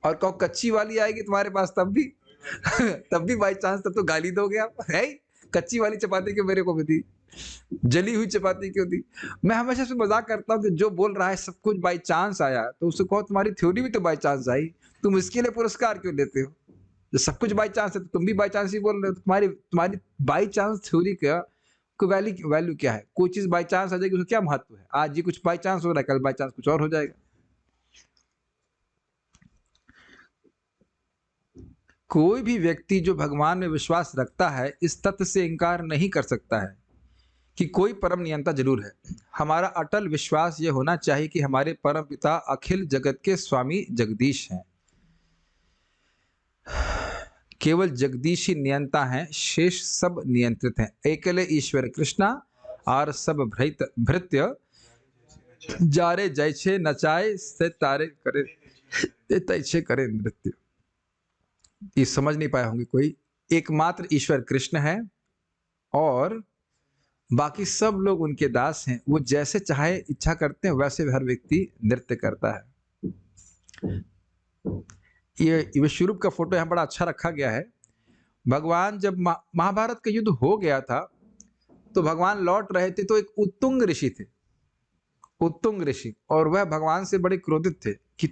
S1: और कहो कच्ची वाली आएगी तुम्हारे पास तब भी तब भी बाई चांस, तब तो गाली दोगे आप, है कच्ची वाली चपाती क्यों मेरे को भी दी, जली हुई चपाती क्यों दी? मैं हमेशा से मजाक करता हूँ कि जो बोल रहा है सब कुछ बाई चांस आया, तो उससे कहो तुम्हारी थ्योरी भी तो बाई चांस आई, तुम इसके लिए पुरस्कार क्यों लेते हो? जो सब कुछ बाई चांस है तो तुम भी बाई चांस ही बोल रहे हो। तुम्हारी बाई चांस थ्योरी का वैल्यू क्या है? कोई चीज बाई चांस आ जाएगी, उसका क्या महत्व है? आज ये कुछ बाई चांस हो रहा है, कल बाई चांस कुछ और हो जाएगा। कोई भी व्यक्ति जो भगवान में विश्वास रखता है इस तथ्य से इनकार नहीं कर सकता है कि कोई परम नियंता जरूर है। हमारा अटल विश्वास यह होना चाहिए कि हमारे परम पिता अखिल जगत के स्वामी जगदीश हैं। केवल जगदीश ही नियंता हैं, शेष सब नियंत्रित हैं। एकले ईश्वर कृष्णा और सब भृत्य जारे जैसे नचाए से तारे करे तैसे करे नृत्य। ये समझ नहीं पाए होंगे कोई। एकमात्र ईश्वर कृष्ण है और बाकी सब लोग उनके दास हैं। वो जैसे चाहे इच्छा करते हैं वैसे हर व्यक्ति नृत्य करता है। ये विश्वरूप का फोटो यहाँ बड़ा अच्छा रखा गया है। भगवान जब महाभारत का युद्ध हो गया था तो भगवान लौट रहे थे, तो एक उत्तुंग ऋषि थे, उत्तुंग ऋषि, और वह भगवान से बड़े क्रोधित थे कि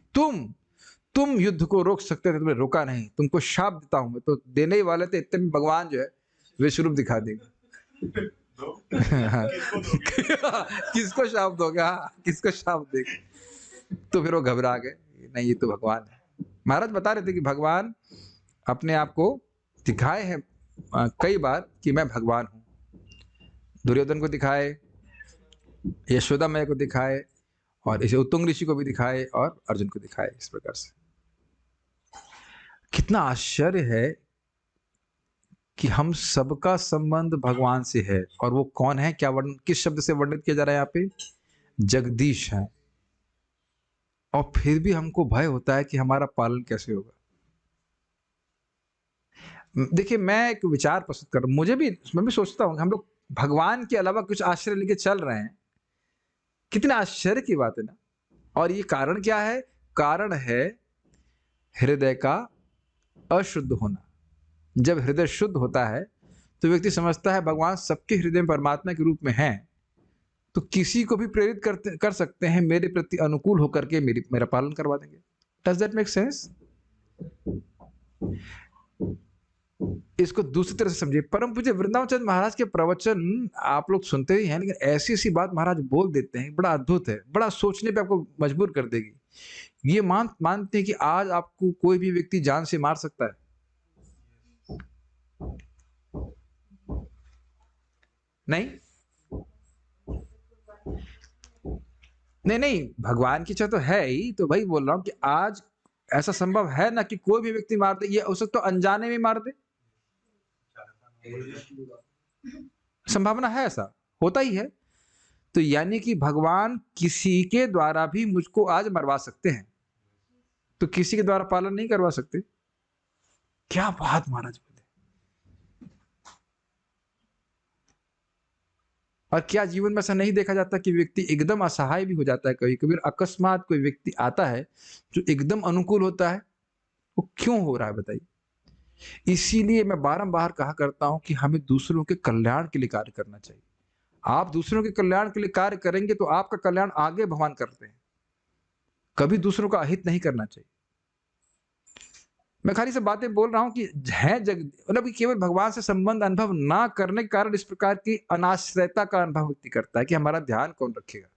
S1: तुम युद्ध को रोक सकते थे, तुमने रोका नहीं, तुमको शाप देता हूं मैं। तो देने ही वाले थे, इतने में भगवान जो है विश्वरूप दिखा देगा। किसको शाप दोगे? किसको शाप देगा? तो फिर वो घबरा गए, नहीं ये तो भगवान है। महाराज बता रहे थे कि भगवान अपने आप को दिखाए हैं कई बार कि मैं भगवान हूं। दुर्योधन को दिखाए, यशोदा मैया को दिखाए, और इसे उत्तुंग ऋषि को भी दिखाए, और अर्जुन को दिखाए। इस प्रकार से कितना आश्चर्य है कि हम सबका संबंध भगवान से है। और वो कौन है, क्या वर्णन, किस शब्द से वर्णित किया जा रहा है यहाँ पे? जगदीश है। और फिर भी हमको भय होता है कि हमारा पालन कैसे होगा। देखिए, मैं एक विचार प्रस्तुत कर रहा हूँ, मैं भी सोचता हूँ हम लोग भगवान के अलावा कुछ आश्रय लेके चल रहे हैं। कितना आश्चर्य की बात है ना। और ये कारण क्या है? कारण है हृदय का अशुद्ध होना। जब हृदय शुद्ध होता है तो व्यक्ति समझता है भगवान सबके हृदय में परमात्मा के रूप में है, तो किसी को भी प्रेरित कर सकते हैं, मेरे प्रति अनुकूल होकर के मेरा पालन करवा देंगे। Does that make sense? इसको दूसरी तरह से समझिए। परम पूज्य वृंदावन चंद्र महाराज के प्रवचन आप लोग सुनते ही हैं, लेकिन ऐसी ऐसी बात महाराज बोल देते हैं, बड़ा अद्भुत है, बड़ा सोचने पे आपको मजबूर कर देगी। ये मानते हैं कि आज आपको कोई भी व्यक्ति जान से मार सकता है। नहीं नहीं नहीं, भगवान की इच्छा तो है ही, तो भाई बोल रहा हूं कि आज ऐसा संभव है ना कि कोई भी व्यक्ति मार दे। ये हो सकता तो अनजाने में मार दे, संभावना है, ऐसा होता ही है। तो यानी कि भगवान किसी के द्वारा भी मुझको आज मरवा सकते हैं, तो किसी के द्वारा पालन नहीं करवा सकते। क्या बात महाराज बोले। और क्या जीवन में ऐसा नहीं देखा जाता कि व्यक्ति एकदम असहाय भी हो जाता है? कभी कभी अकस्मात कोई व्यक्ति आता है जो एकदम अनुकूल होता है। वो क्यों हो रहा है बताइए? इसीलिए मैं बारंबार कहा करता हूं कि हमें दूसरों के कल्याण के लिए कार्य करना चाहिए। आप दूसरों के कल्याण के लिए कार्य करेंगे तो आपका कल्याण आगे भगवान करते हैं। कभी दूसरों का अहित नहीं करना चाहिए। मैं खाली से बातें बोल रहा हूं कि है मतलब कि केवल भगवान से संबंध अनुभव ना करने के कारण इस प्रकार की अनाश्रयता का अनुभव व्यक्ति करता है कि हमारा ध्यान कौन रखेगा।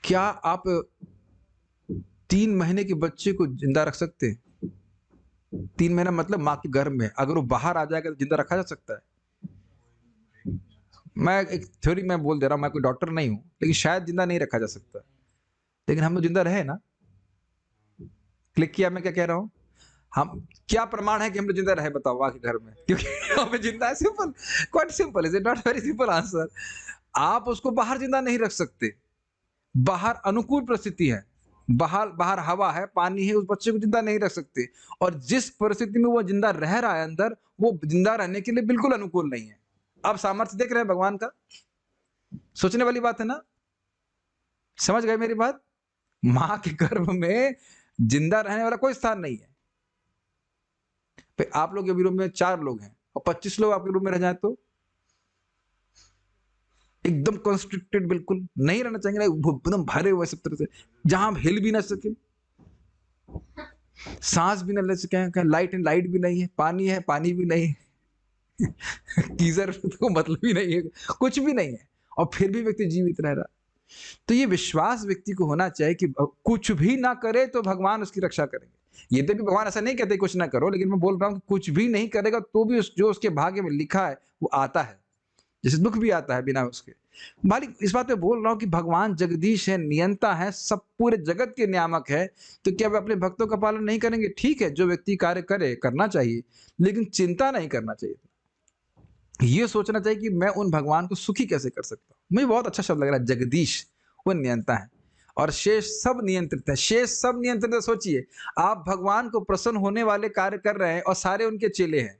S1: क्या आप 3 महीने के बच्चे को जिंदा रख सकते हैं? 3 महीना मतलब माँ के गर्भ में, अगर वो बाहर आ जाएगा तो जिंदा रखा जा सकता है? मैं एक थ्योरी मैं बोल दे रहा हूं, मैं कोई डॉक्टर नहीं हूं, लेकिन शायद जिंदा नहीं रखा जा सकता। लेकिन हम लोग जिंदा रहे ना। क्लिक किया मैं क्या कह रहा हूं? हम क्या प्रमाण है कि हम लोग जिंदा रहे? बताओ आके घर में, क्योंकि यहाँ पे जिंदा है। Simple, quite simple, is it not very simple answer. आप उसको बाहर जिंदा नहीं रख सकते। बाहर अनुकूल परिस्थिति है, बाहर हवा है, पानी है, उस बच्चे को जिंदा नहीं रख सकते। और जिस परिस्थिति में वो जिंदा रह रहा है अंदर, वो जिंदा रहने के लिए बिल्कुल अनुकूल नहीं है। आप सामर्थ्य देख रहे हैं भगवान का? सोचने वाली बात है ना। समझ गए मेरी बात? मां के गर्भ में जिंदा रहने वाला कोई स्थान नहीं है। आप लोग के रूम में 4 लोग हैं और 25 लोग आपके रूम में रह जाए तो एकदम कंस्ट्रिक्टेड, बिल्कुल नहीं रहना चाहिए, एकदम भरे हुए सब तरह से, जहां हम हिल भी ना सके, सांस भी ना ले सके, लाइट भी नहीं है, पानी भी नहीं है गीजर को मतलब ही नहीं है, कुछ भी नहीं है, और फिर भी व्यक्ति जीवित रह रहा। तो ये विश्वास व्यक्ति को होना चाहिए कि कुछ भी ना करे तो भगवान उसकी रक्षा करेंगे। ये तो भी भगवान ऐसा नहीं कहते कुछ ना करो, लेकिन मैं बोल रहा हूं कि कुछ भी नहीं करेगा तो भी जो उसके भाग्य में लिखा है वो आता है। जैसे दुख भी आता है बिना उसके। भाई इस बात पे बोल रहा हूं कि भगवान जगदीश है, नियंता है, सब पूरे जगत के नियामक है। तो क्या वे अपने भक्तों का पालन नहीं करेंगे? ठीक है, जो व्यक्ति कार्य करे करना चाहिए, लेकिन चिंता नहीं करना चाहिए। ये सोचना चाहिए कि मैं उन भगवान को सुखी कैसे कर सकता हूं। मुझे बहुत अच्छा शब्द लग रहा है, जगदीश। वो नियंता है और शेष सब नियंत्रित है। शेष सब नियंत्रित है। सोचिए, आप भगवान को प्रसन्न होने वाले कार्य कर रहे हैं और सारे उनके चेले हैं,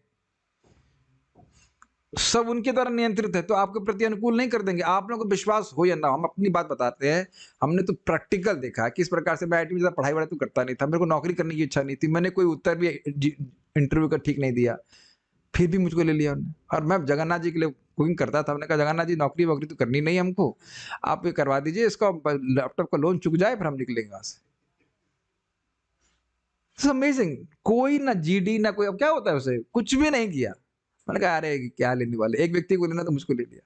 S1: सब उनके द्वारा नियंत्रित है, तो आपके प्रति अनुकूल नहीं कर देंगे। आप लोगों को विश्वास हो या ना, हम अपनी बात बताते हैं। हमने तो प्रैक्टिकल देखा किस प्रकार से। मैं आईटी में पढ़ाई वढ़ाई तो करता नहीं था, मेरे को नौकरी करने की इच्छा नहीं थी, मैंने कोई उत्तर भी इंटरव्यू का ठीक नहीं दिया, फिर भी मुझको ले लिया उन्होंने। और मैं जगन्नाथ जी के लिए कुकिंग करता था। हमने कहा जगन्नाथ जी नौकरी वोकरी तो करनी नहीं हमको, आप ये करवा दीजिए, इसका लैपटॉप का लोन चुक जाए, फिर हम निकलेंगे वहां से। अमेजिंग। कोई ना जीडी ना कोई, अब क्या होता है उसे, कुछ भी नहीं किया। मैंने कहा अरे क्या लेने वाले, एक व्यक्ति को लेना तो मुझको ले लिया।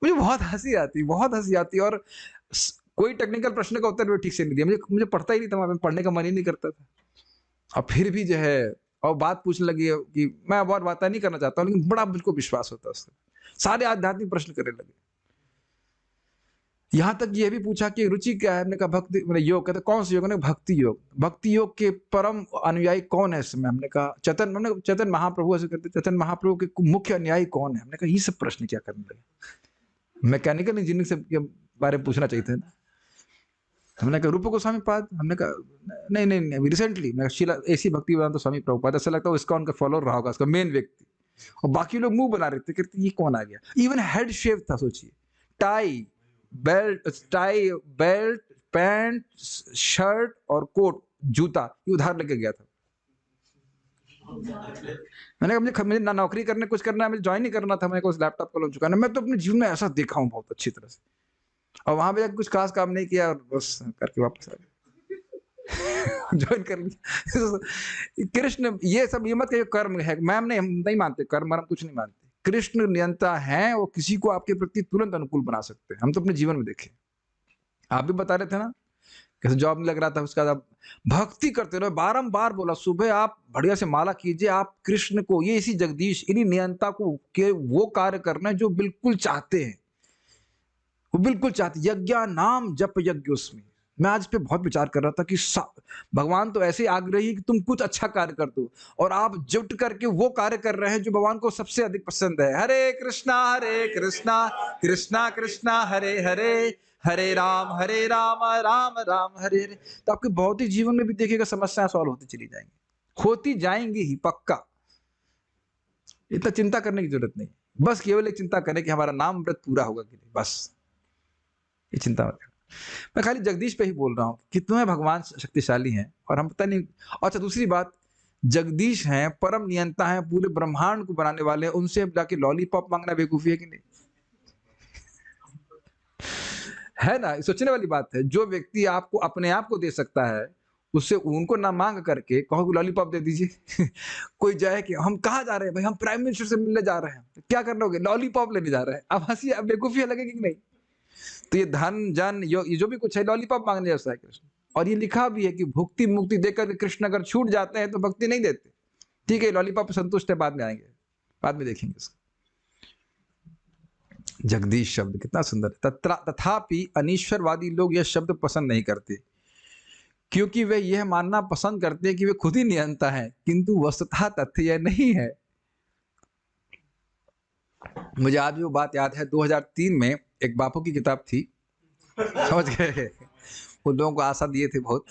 S1: मुझे बहुत हंसी आती, बहुत हंसी आती। और कोई टेक्निकल प्रश्न का उत्तर भी ठीक से नहीं दिया। मुझे पढ़ता ही नहीं था, पढ़ने का मन ही नहीं करता था। और फिर भी जो है, और बात पूछने लगी कि मैं बहुत बातें नहीं करना चाहता हूँ, लेकिन बड़ा मुझको विश्वास होता है उससे। सारे आध्यात्मिक प्रश्न करने लगे। यहाँ तक ये भी पूछा कि रुचि क्या है। हमने कहा भक्ति, मैंने योग। कहते कौन सा योग? ने भक्ति योग। भक्ति योग के परम अनुयायी कौन है इस समय? हमने कहा चैतन्य महाप्रभु। ऐसे करते चैतन्य महाप्रभु के मुख्य अनुयायी कौन है? हमने कहा ये सब प्रश्न क्या करने लगे? मैकेनिकल इंजीनियरिंग से के बारे में पूछना चाहिए था ना। हमने कहा रूप गोस्वामी पाद। हमने कहा नहीं नहीं नहीं, रिसेंटली मैं शीला ऐसी भक्ति वेदांत स्वामी प्रभुपाद। ऐसा लगता है इसका उनका फॉलोअर रहा होगा, उसका मेन व्यक्ति। और बाकी लोग मुंह बना रहे थे, कहते ये कौन आ गया। इवन हेड शेव था, सोचिए। टाई बेल्ट पैंट शर्ट और कोट जूता ये उधार लेके गया था। मैंने कहा मुझे ना नौकरी करने कुछ करना है, मुझे ज्वाइन नहीं करना था, मेरे को उस लैपटॉप को लॉन्च चुकाना। मैं तो अपने जीवन में ऐसा देखा हूँ बहुत अच्छी तरह से। और वहां पे जाकर कुछ खास काम नहीं किया और बस करके वापस आ गया। ज्वाइन कर लिया। कृष्ण ये सब ये मत कहिए कर्म है, मैम नहीं, हम नहीं मानते कर्म, हम कुछ नहीं मानते। कृष्ण नियंता है, वो किसी को आपके प्रति तुरंत अनुकूल बना सकते हैं। हम तो अपने जीवन में देखे। आप भी बता रहे थे ना कैसे जॉब नहीं लग रहा था, उसका आप भक्ति करते रहो। बारंबार बोला सुबह आप बढ़िया से माला कीजिए, आप कृष्ण को, ये इसी जगदीश इन्हीं नियंता को के वो कार्य करना है जो बिल्कुल चाहते हैं, वो बिल्कुल चाहते। यज्ञ नाम जप यज्ञ उसमें। मैं आज पे बहुत विचार कर रहा था कि भगवान तो ऐसे आग्रही है कि तुम कुछ अच्छा कार्य कर दो, और आप जुट करके वो कार्य कर रहे हैं जो भगवान को सबसे अधिक पसंद है। हरे कृष्णा कृष्णा कृष्णा हरे हरे, हरे राम राम राम हरे हरे। तो आपके भौतिक जीवन में भी देखिएगा समस्याएं सॉल्व होती चली जाएंगी, होती जाएंगी ही पक्का। इतना चिंता करने की जरूरत नहीं, बस केवल एक चिंता करें कि हमारा नाम व्रत पूरा होगा कि नहीं, बस ये चिंता मत। मैं खाली जगदीश पे ही बोल रहा हूँ कि कितने भगवान शक्तिशाली हैं और हम पता नहीं। अच्छा दूसरी बात, जगदीश हैं, परम नियंता हैं, पूरे ब्रह्मांड को बनाने वाले हैं, उनसे जाके लॉलीपॉप मांगना बेवकूफी है कि नहीं? है ना, सोचने वाली बात है। जो व्यक्ति आपको अपने आप को दे सकता है, उससे उनको ना मांग करके कहो लॉलीपॉप दे दीजिए। कोई जाए कि हम कहाँ जा रहे हैं भाई, हम प्राइम मिनिस्टर से मिलने जा रहे हैं, क्या करना होगा? लॉलीपॉप लेने जा रहे हैं। अब हंसी, अब बेवकूफी लगेगी कि नहीं? तो ये धन जन ये जो भी कुछ है लॉलीपॉप मांगने जैसा है कृष्ण। और ये लिखा भी है कि भुक्ति मुक्ति देकर के कृष्ण अगर छूट जाते हैं तो भक्ति नहीं देते। ठीक है, लॉलीपॉप संतुष्ट है, बाद में आएंगे, बाद में देखेंगे इसको। जगदीश शब्द कितना सुंदर है। तथापि अनीश्वरवादी लोग यह शब्द पसंद नहीं करते, क्योंकि वे यह मानना पसंद करते हैं कि वे खुद ही नियंता है, किंतु वस्तुतः तथ्य यह नहीं है। मुझे आज भी वो बात याद है, 2003 में एक बापू की किताब थी, समझ गए? वो लोगों को आशा दिए थे बहुत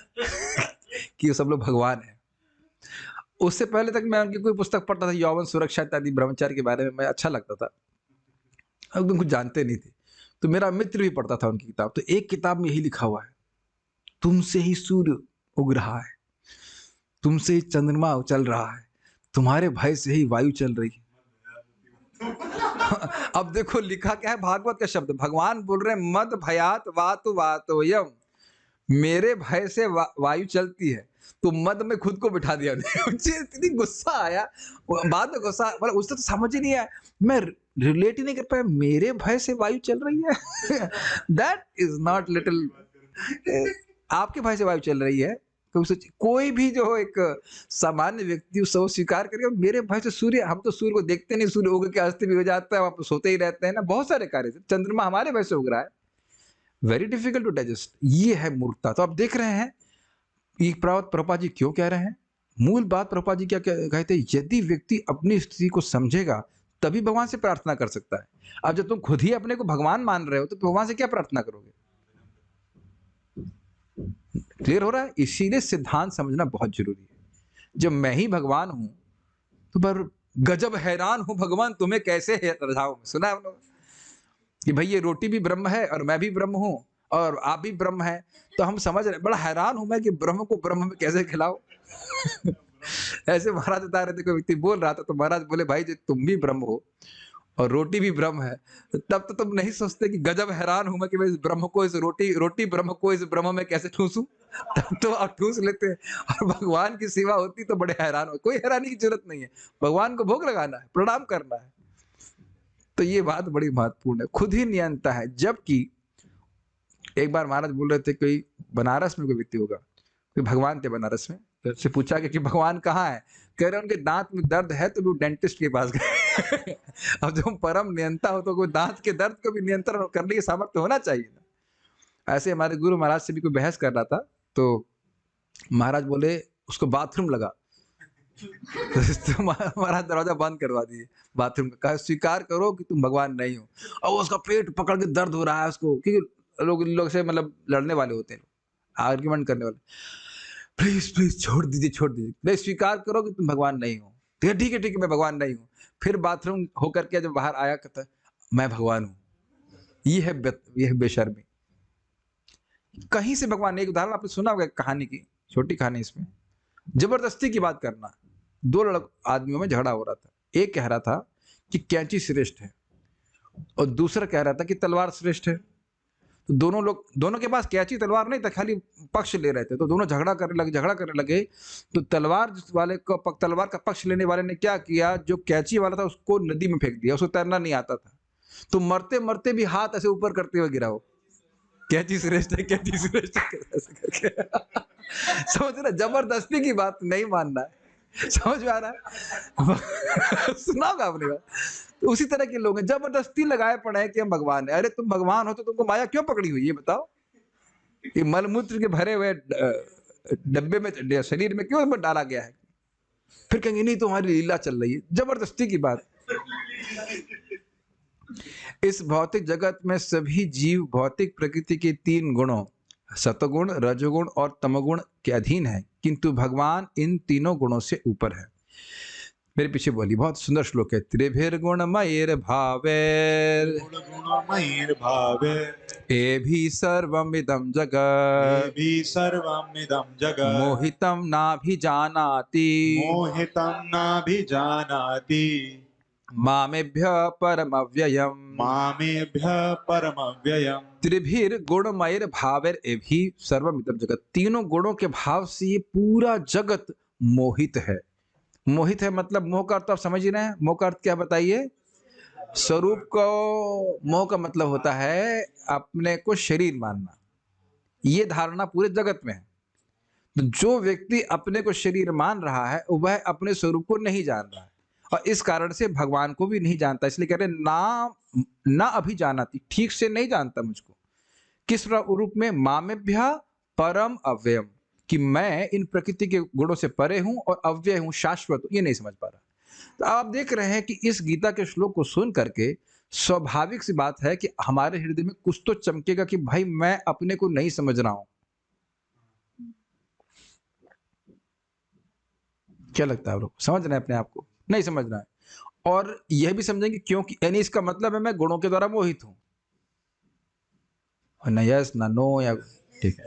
S1: कि वो सब लोग भगवान है। उससे पहले तक मैं उनकी कोई पुस्तक पढ़ता था, यौवन सुरक्षा इत्यादि ब्रह्मचार्य के बारे में, मैं अच्छा लगता था, अब कुछ जानते नहीं थे। तो मेरा मित्र भी पढ़ता था उनकी किताब। तो एक किताब में यही लिखा हुआ है, तुमसे ही सूर्य उग रहा है, तुमसे ही चंद्रमा चल रहा है, तुम्हारे भय से ही वायु चल रही है। अब देखो लिखा क्या है, भागवत का शब्द, भगवान बोल रहे हैं मद भयात वातु वातोयम, मेरे भय से वायु चलती है। तो मद में खुद को बिठा दिया। मुझे इतनी गुस्सा आया बाद में, गुस्सा मतलब उससे तो समझ ही नहीं आया, मैं रिलेट ही नहीं कर पाया, मेरे भय से वायु चल रही है। दैट इज नॉट लिटिल, आपके भय से वायु चल रही है। कोई भी जो एक सामान्य व्यक्ति उसको स्वीकार करेगा, मेरे भय से सूर्य, हम तो सूर्य को देखते नहीं, सूर्य उग के अस्त भी हो जाता है, वहां सोते ही रहते हैं ना, बहुत सारे कार्य। चंद्रमा हमारे भय से उग रहा है, वेरी डिफिकल्ट टू डाइजेस्ट। ये है मूर्खता। तो आप देख रहे हैं ये प्रभुपाद जी क्यों कह रहे हैं। मूल बात प्रभुपाद जी क्या कहते हैं, यदि व्यक्ति अपनी स्थिति को समझेगा तभी भगवान से प्रार्थना कर सकता है। अब जब तुम खुद ही अपने को भगवान मान रहे हो तो भगवान से क्या प्रार्थना करोगे? क्लियर हो रहा है? इसीलिए सिद्धांत समझना बहुत जरूरी है। जब मैं ही भगवान हूं तो पर गजब हैरान हूं भगवान तुम्हें कैसे रझाऊं। सुना है कि भाई ये रोटी भी ब्रह्म है और मैं भी ब्रह्म हूं और आप भी ब्रह्म है, तो हम समझ रहे, बड़ा हैरान हूं मैं कि ब्रह्म को ब्रह्म में कैसे खिलाओ। ऐसे महाराज बता रहे थे, कोई व्यक्ति बोल रहा था तो महाराज बोले भाई जो तुम भी ब्रह्म हो और रोटी भी ब्रह्म है, तब तो तुम नहीं सोचते कि गजब हैरान हूं मैं कि मैं इस ब्रह्म को, इस रोटी ब्रह्म को इस ब्रह्म में कैसे ठूसूं। तब तो आप ठूस लेते हैं। और भगवान की सेवा होती तो बड़े हैरान हो। कोई हैरानी की जरूरत नहीं है, भगवान को भोग लगाना है, प्रणाम करना है। तो ये बात बड़ी महत्वपूर्ण है, खुद ही नियंता है। जबकि एक बार महाराज बोल रहे थे, कोई बनारस में कोई व्यक्ति होगा, कोई भगवान थे बनारस में, तो उससे पूछा कि भगवान कहाँ है? कह रहे उनके दांत में दर्द है तो वो डेंटिस्ट के पास गए। अब जब परम नियंता हो तो कोई दांत के दर्द को भी नियंत्रण करने की सामर्थ्य होना चाहिए ना। ऐसे हमारे गुरु महाराज से भी कोई बहस कर रहा था, तो महाराज बोले उसको बाथरूम लगा। तो महाराज दरवाजा बंद करवा दिए बाथरूम का, कहा स्वीकार करो कि तुम भगवान नहीं हो। और उसका पेट पकड़ के दर्द हो रहा है उसको, क्योंकि लोग से मतलब लड़ने वाले होते हैं, आर्ग्यूमेंट करने वाले। प्लीज प्लीज छोड़ दीजिए, छोड़ दीजिए, नहीं स्वीकार करो कि तुम भगवान नहीं हो। ठीक है ठीक है, मैं भगवान नहीं हूँ। फिर बाथरूम होकर के जब बाहर आया, कहता मैं भगवान हूँ। ये है बेशर्मी। कहीं से भगवान, एक उदाहरण आपने सुना होगा कहानी की, छोटी कहानी, इसमें जबरदस्ती की बात करना। दो आदमियों में झगड़ा हो रहा था। एक कह रहा था कि कैंची श्रेष्ठ है और दूसरा कह रहा था कि तलवार श्रेष्ठ है। तो दोनों के पास कैंची तलवार नहीं था, खाली पक्ष ले रहे थे। तो दोनों झगड़ा करने लगे। तो तलवार का पक्ष लेने वाले ने क्या किया, जो कैंची वाला था उसको नदी में फेंक दिया। उसको तैरना नहीं आता था, तो मरते मरते भी हाथ ऐसे ऊपर करते हुए गिरा वो, कैंची श्रेष्ठ है, कैंची श्रेष्ठ है ऐसे करके। समझ रहे, जबरदस्ती की बात नहीं मानना है। समझ में आ रहा है? सुना होगा आपने बात। तो उसी तरह के लोग हैं, जबरदस्ती लगाए पड़े हैं कि हम भगवान है। अरे तुम भगवान हो तो तुमको माया क्यों पकड़ी हुई है, बताओ? ये मलमूत्र के भरे हुए डब्बे में, शरीर में क्यों डाला गया है? फिर कहेंगे नहीं तुम्हारी लीला चल रही है। जबरदस्ती की बात। इस भौतिक जगत में सभी जीव भौतिक प्रकृति के 3 गुणों, सतगुण, रजोगुण और तमोगुण के अधीन है, किंतु भगवान इन तीनों गुणों से ऊपर है। मेरे पीछे बोली, बहुत सुंदर श्लोक है। त्रिभिर्गुणमयैर भावैर एभि सर्वमिदं जगत् मोहितं नाभिजानाति मामेभ्यः परमव्ययम् त्रिभिर्गुणमयैर भावैर एभि सर्वमिदं जगत्। तीनों गुणों के भाव से ये पूरा जगत मोहित है। मोहित है मतलब मोह का अर्थ आप समझ ही रहे हैं। मोह का अर्थ क्या बताइए? स्वरूप को मोह का मतलब होता है अपने को शरीर मानना। ये धारणा पूरे जगत में है। तो जो व्यक्ति अपने को शरीर मान रहा है वह अपने स्वरूप को नहीं जान रहा है, और इस कारण से भगवान को भी नहीं जानता। इसलिए कह रहे ना अभी जानाती, ठीक से नहीं जानता मुझको। किस रूप में? मामेभ्य परम अव्ययम, कि मैं इन प्रकृति के गुणों से परे हूं और अव्यय हूं, शाश्वत हूं, ये नहीं समझ पा रहा। तो आप देख रहे हैं कि इस गीता के श्लोक को सुन करके स्वाभाविक सी बात है कि हमारे हृदय में कुछ तो चमकेगा कि भाई मैं अपने को नहीं समझ रहा हूं। क्या लगता है आप लोग? समझ रहे हैं अपने आप को? नहीं समझ रहा है। और यह भी समझेंगे क्योंकि, यानी इसका मतलब है मैं गुणों के द्वारा मोहित हूं। ना यस ना नो, या ठीक है,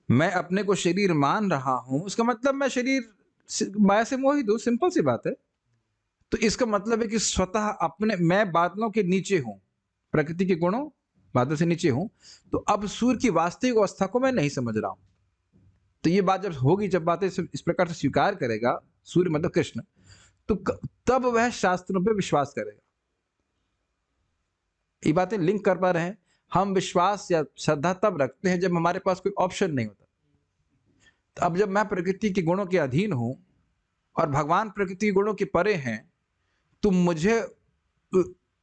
S1: मैं अपने को शरीर मान रहा हूं, उसका मतलब मैं शरीर माया से मोहित हूं। सिंपल सी बात है। तो इसका मतलब है कि स्वतः अपने, मैं बादलों के नीचे हूं, प्रकृति के गुणों बादल से नीचे हूं। तो अब सूर्य की वास्तविक अवस्था को मैं नहीं समझ रहा हूं। तो ये बात जब होगी, जब बातें इस प्रकार से स्वीकार करेगा सूर्य मतलब कृष्ण, तो तब वह शास्त्रों पे विश्वास करेगा। ये बातें लिंक कर पा रहे हैं? हम विश्वास या श्रद्धा तब रखते हैं जब हमारे पास कोई ऑप्शन नहीं होता। तो अब जब मैं प्रकृति के गुणों के अधीन हूं और भगवान प्रकृति के गुणों के परे हैं, तो मुझे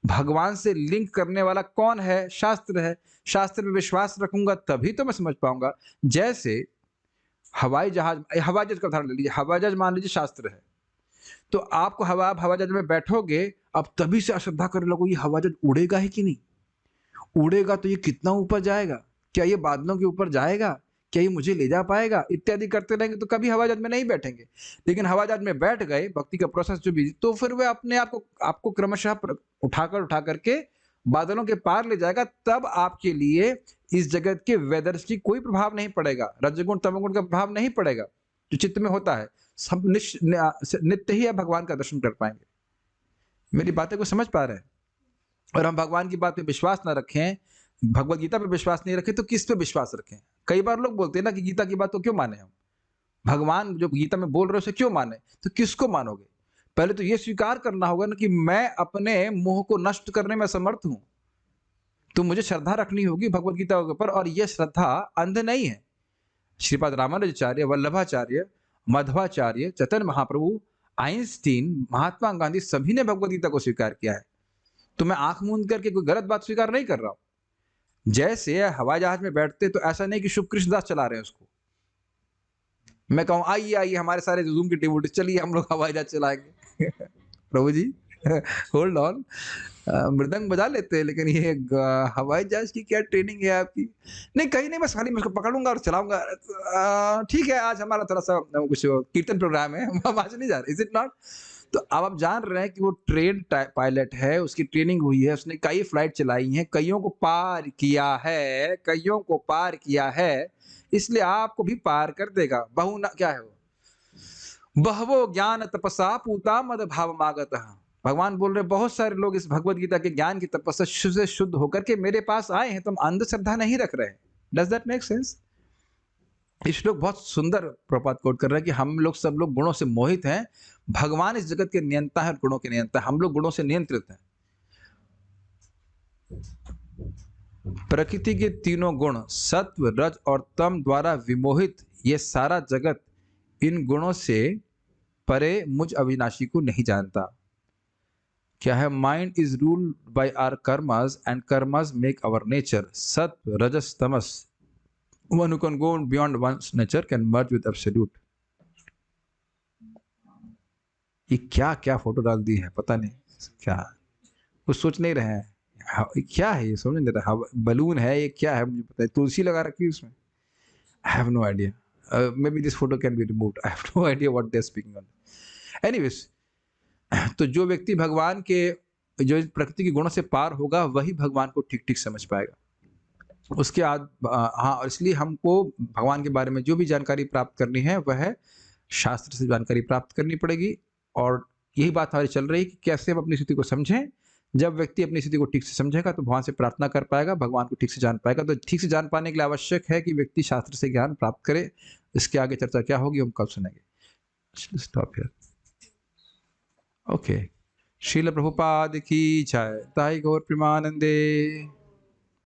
S1: भगवान से लिंक करने वाला कौन है? शास्त्र है। शास्त्र पे विश्वास रखूंगा तभी तो मैं समझ पाऊंगा। जैसे हवाई जहाज का उदाहरण ले लीजिए। हवाई जहाज मान लीजिए शास्त्र है, तो आपको हवाई जहाज में बैठोगे, अब तभी से अश्रद्धा करने लगो, ये हवाई जहाज उड़ेगा ही कि नहीं? उड़ेगा तो ये कितना ऊपर जाएगा? क्या ये बादलों के ऊपर जाएगा? क्या ये मुझे ले जा पाएगा? इत्यादि करते रहेंगे तो कभी हवाई जहाज में नहीं बैठेंगे। लेकिन हवाई जहाज में बैठ गए, भक्ति का प्रोसेस जो भी, तो फिर वह अपने आप को आपको क्रमशः उठा करके बादलों के पार ले जाएगा। तब आपके लिए इस जगत के वेदर्स की कोई प्रभाव नहीं पड़ेगा, रजगुण तमोगुण का प्रभाव नहीं पड़ेगा जो चित्त में होता है। सब नित्य ही आप भगवान का दर्शन कर पाएंगे। मेरी बातें को समझ पा रहे हैं? और हम भगवान की बात पे विश्वास ना रखें, भगवत गीता पे विश्वास नहीं रखें, तो किस पे विश्वास रखें? कई बार लोग बोलते हैं ना कि गीता की बात को क्यों माने हम, भगवान जो गीता में बोल रहे हो उसे क्यों माने? तो किसको मानोगे? पहले तो ये स्वीकार करना होगा ना कि मैं अपने मोह को नष्ट करने में समर्थ हूं। तो मुझे श्रद्धा रखनी होगी भगवत गीता के ऊपर, और यह श्रद्धा अंध नहीं है। श्रीपाद रामानुजाचार्य, वल्लभाचार्य, मध्वाचार्य, चैतन्य महाप्रभु, आइंस्टीन, महात्मा गांधी, सभी ने भगवत गीता को स्वीकार किया है। तो मैं आंख मूंद करके कोई गलत बात स्वीकार नहीं कर रहा हूं। जैसे हवाई जहाज में बैठते तो ऐसा नहीं कि शुभ कृष्णदास चला रहे हैं उसको, मैं कहूँ आइए आइए हमारे सारे जूम के डिवोटी, चलिए हम लोग हवाई जहाज चलाएंगे प्रभु जी होल्ड ऑन, मृदंग बजा लेते हैं लेकिन ये हवाई जहाज की क्या ट्रेनिंग है आपकी? नहीं कहीं नहीं, बस खाली मैं उसको पकड़ूंगा और चलाऊंगा। ठीक है, आज हमारा थोड़ा सा कुछ कीर्तन प्रोग्राम है, हम आज नहीं जा रहे, इज इट नॉट? तो अब आप जान रहे हैं कि वो ट्रेन पायलट है, उसकी ट्रेनिंग हुई है, उसने कई फ्लाइट चलाई हैं, कईयों को पार किया है, कईयों को पार किया है, इसलिए आपको भी पार कर देगा। बहुना क्या है वो, बहवो ज्ञान तपसा पूता मद भाव मागत। भगवान बोल रहे बहुत सारे लोग इस भगवत गीता के ज्ञान की तपस्या से शुद्ध होकर के मेरे पास आए हैं, तुम अंधश्रद्धा नहीं रख रहे। Does that make sense? ये श्लोक बहुत सुंदर प्रपात कोट कर रहा है कि हम लोग सब लोग गुणों से मोहित हैं, भगवान इस जगत के नियंता है और गुणों के नियंता है, हम लोग गुणों से नियंत्रित हैं। प्रकृति के तीनों गुण सत्व रज और तम द्वारा विमोहित ये सारा जगत इन गुणों से परे मुझ अविनाशी को नहीं जानता। क्या है? Mind is ruled by our karmas and karmas make our nature. Sattva rajas Tamas, one who can go beyond one's nature can merge with absolute। ये क्या क्या फोटो डाल दी है, पता नहीं क्या, कुछ सोच नहीं रहे हैं क्या है ये, समझ नहीं रहा। बलून है ये, क्या है मुझे पता है, तुलसी लगा रखी है उसमें, I have no idea, maybe this photo can be removed, I have no idea what they are speaking on. Anyways, तो जो व्यक्ति भगवान के जो प्रकृति के गुणों से पार होगा वही भगवान को ठीक ठीक समझ पाएगा। उसके हाँ, और इसलिए हमको भगवान के बारे में जो भी जानकारी प्राप्त करनी है वह शास्त्र से जानकारी प्राप्त करनी पड़ेगी। और यही बात हमारी चल रही है कि कैसे हम अपनी स्थिति को समझें। जब व्यक्ति अपनी स्थिति को ठीक से समझेगा तो भगवान से प्रार्थना कर पाएगा, भगवान को ठीक से जान पाएगा। तो ठीक से जान पाने के लिए आवश्यक है कि व्यक्ति शास्त्र से ज्ञान प्राप्त करे। इसके आगे चर्चा क्या होगी हम कल सुनेंगे। Stop here. Okay, Srila Prabhupada की जय। ताई गौर प्रेमानंदे।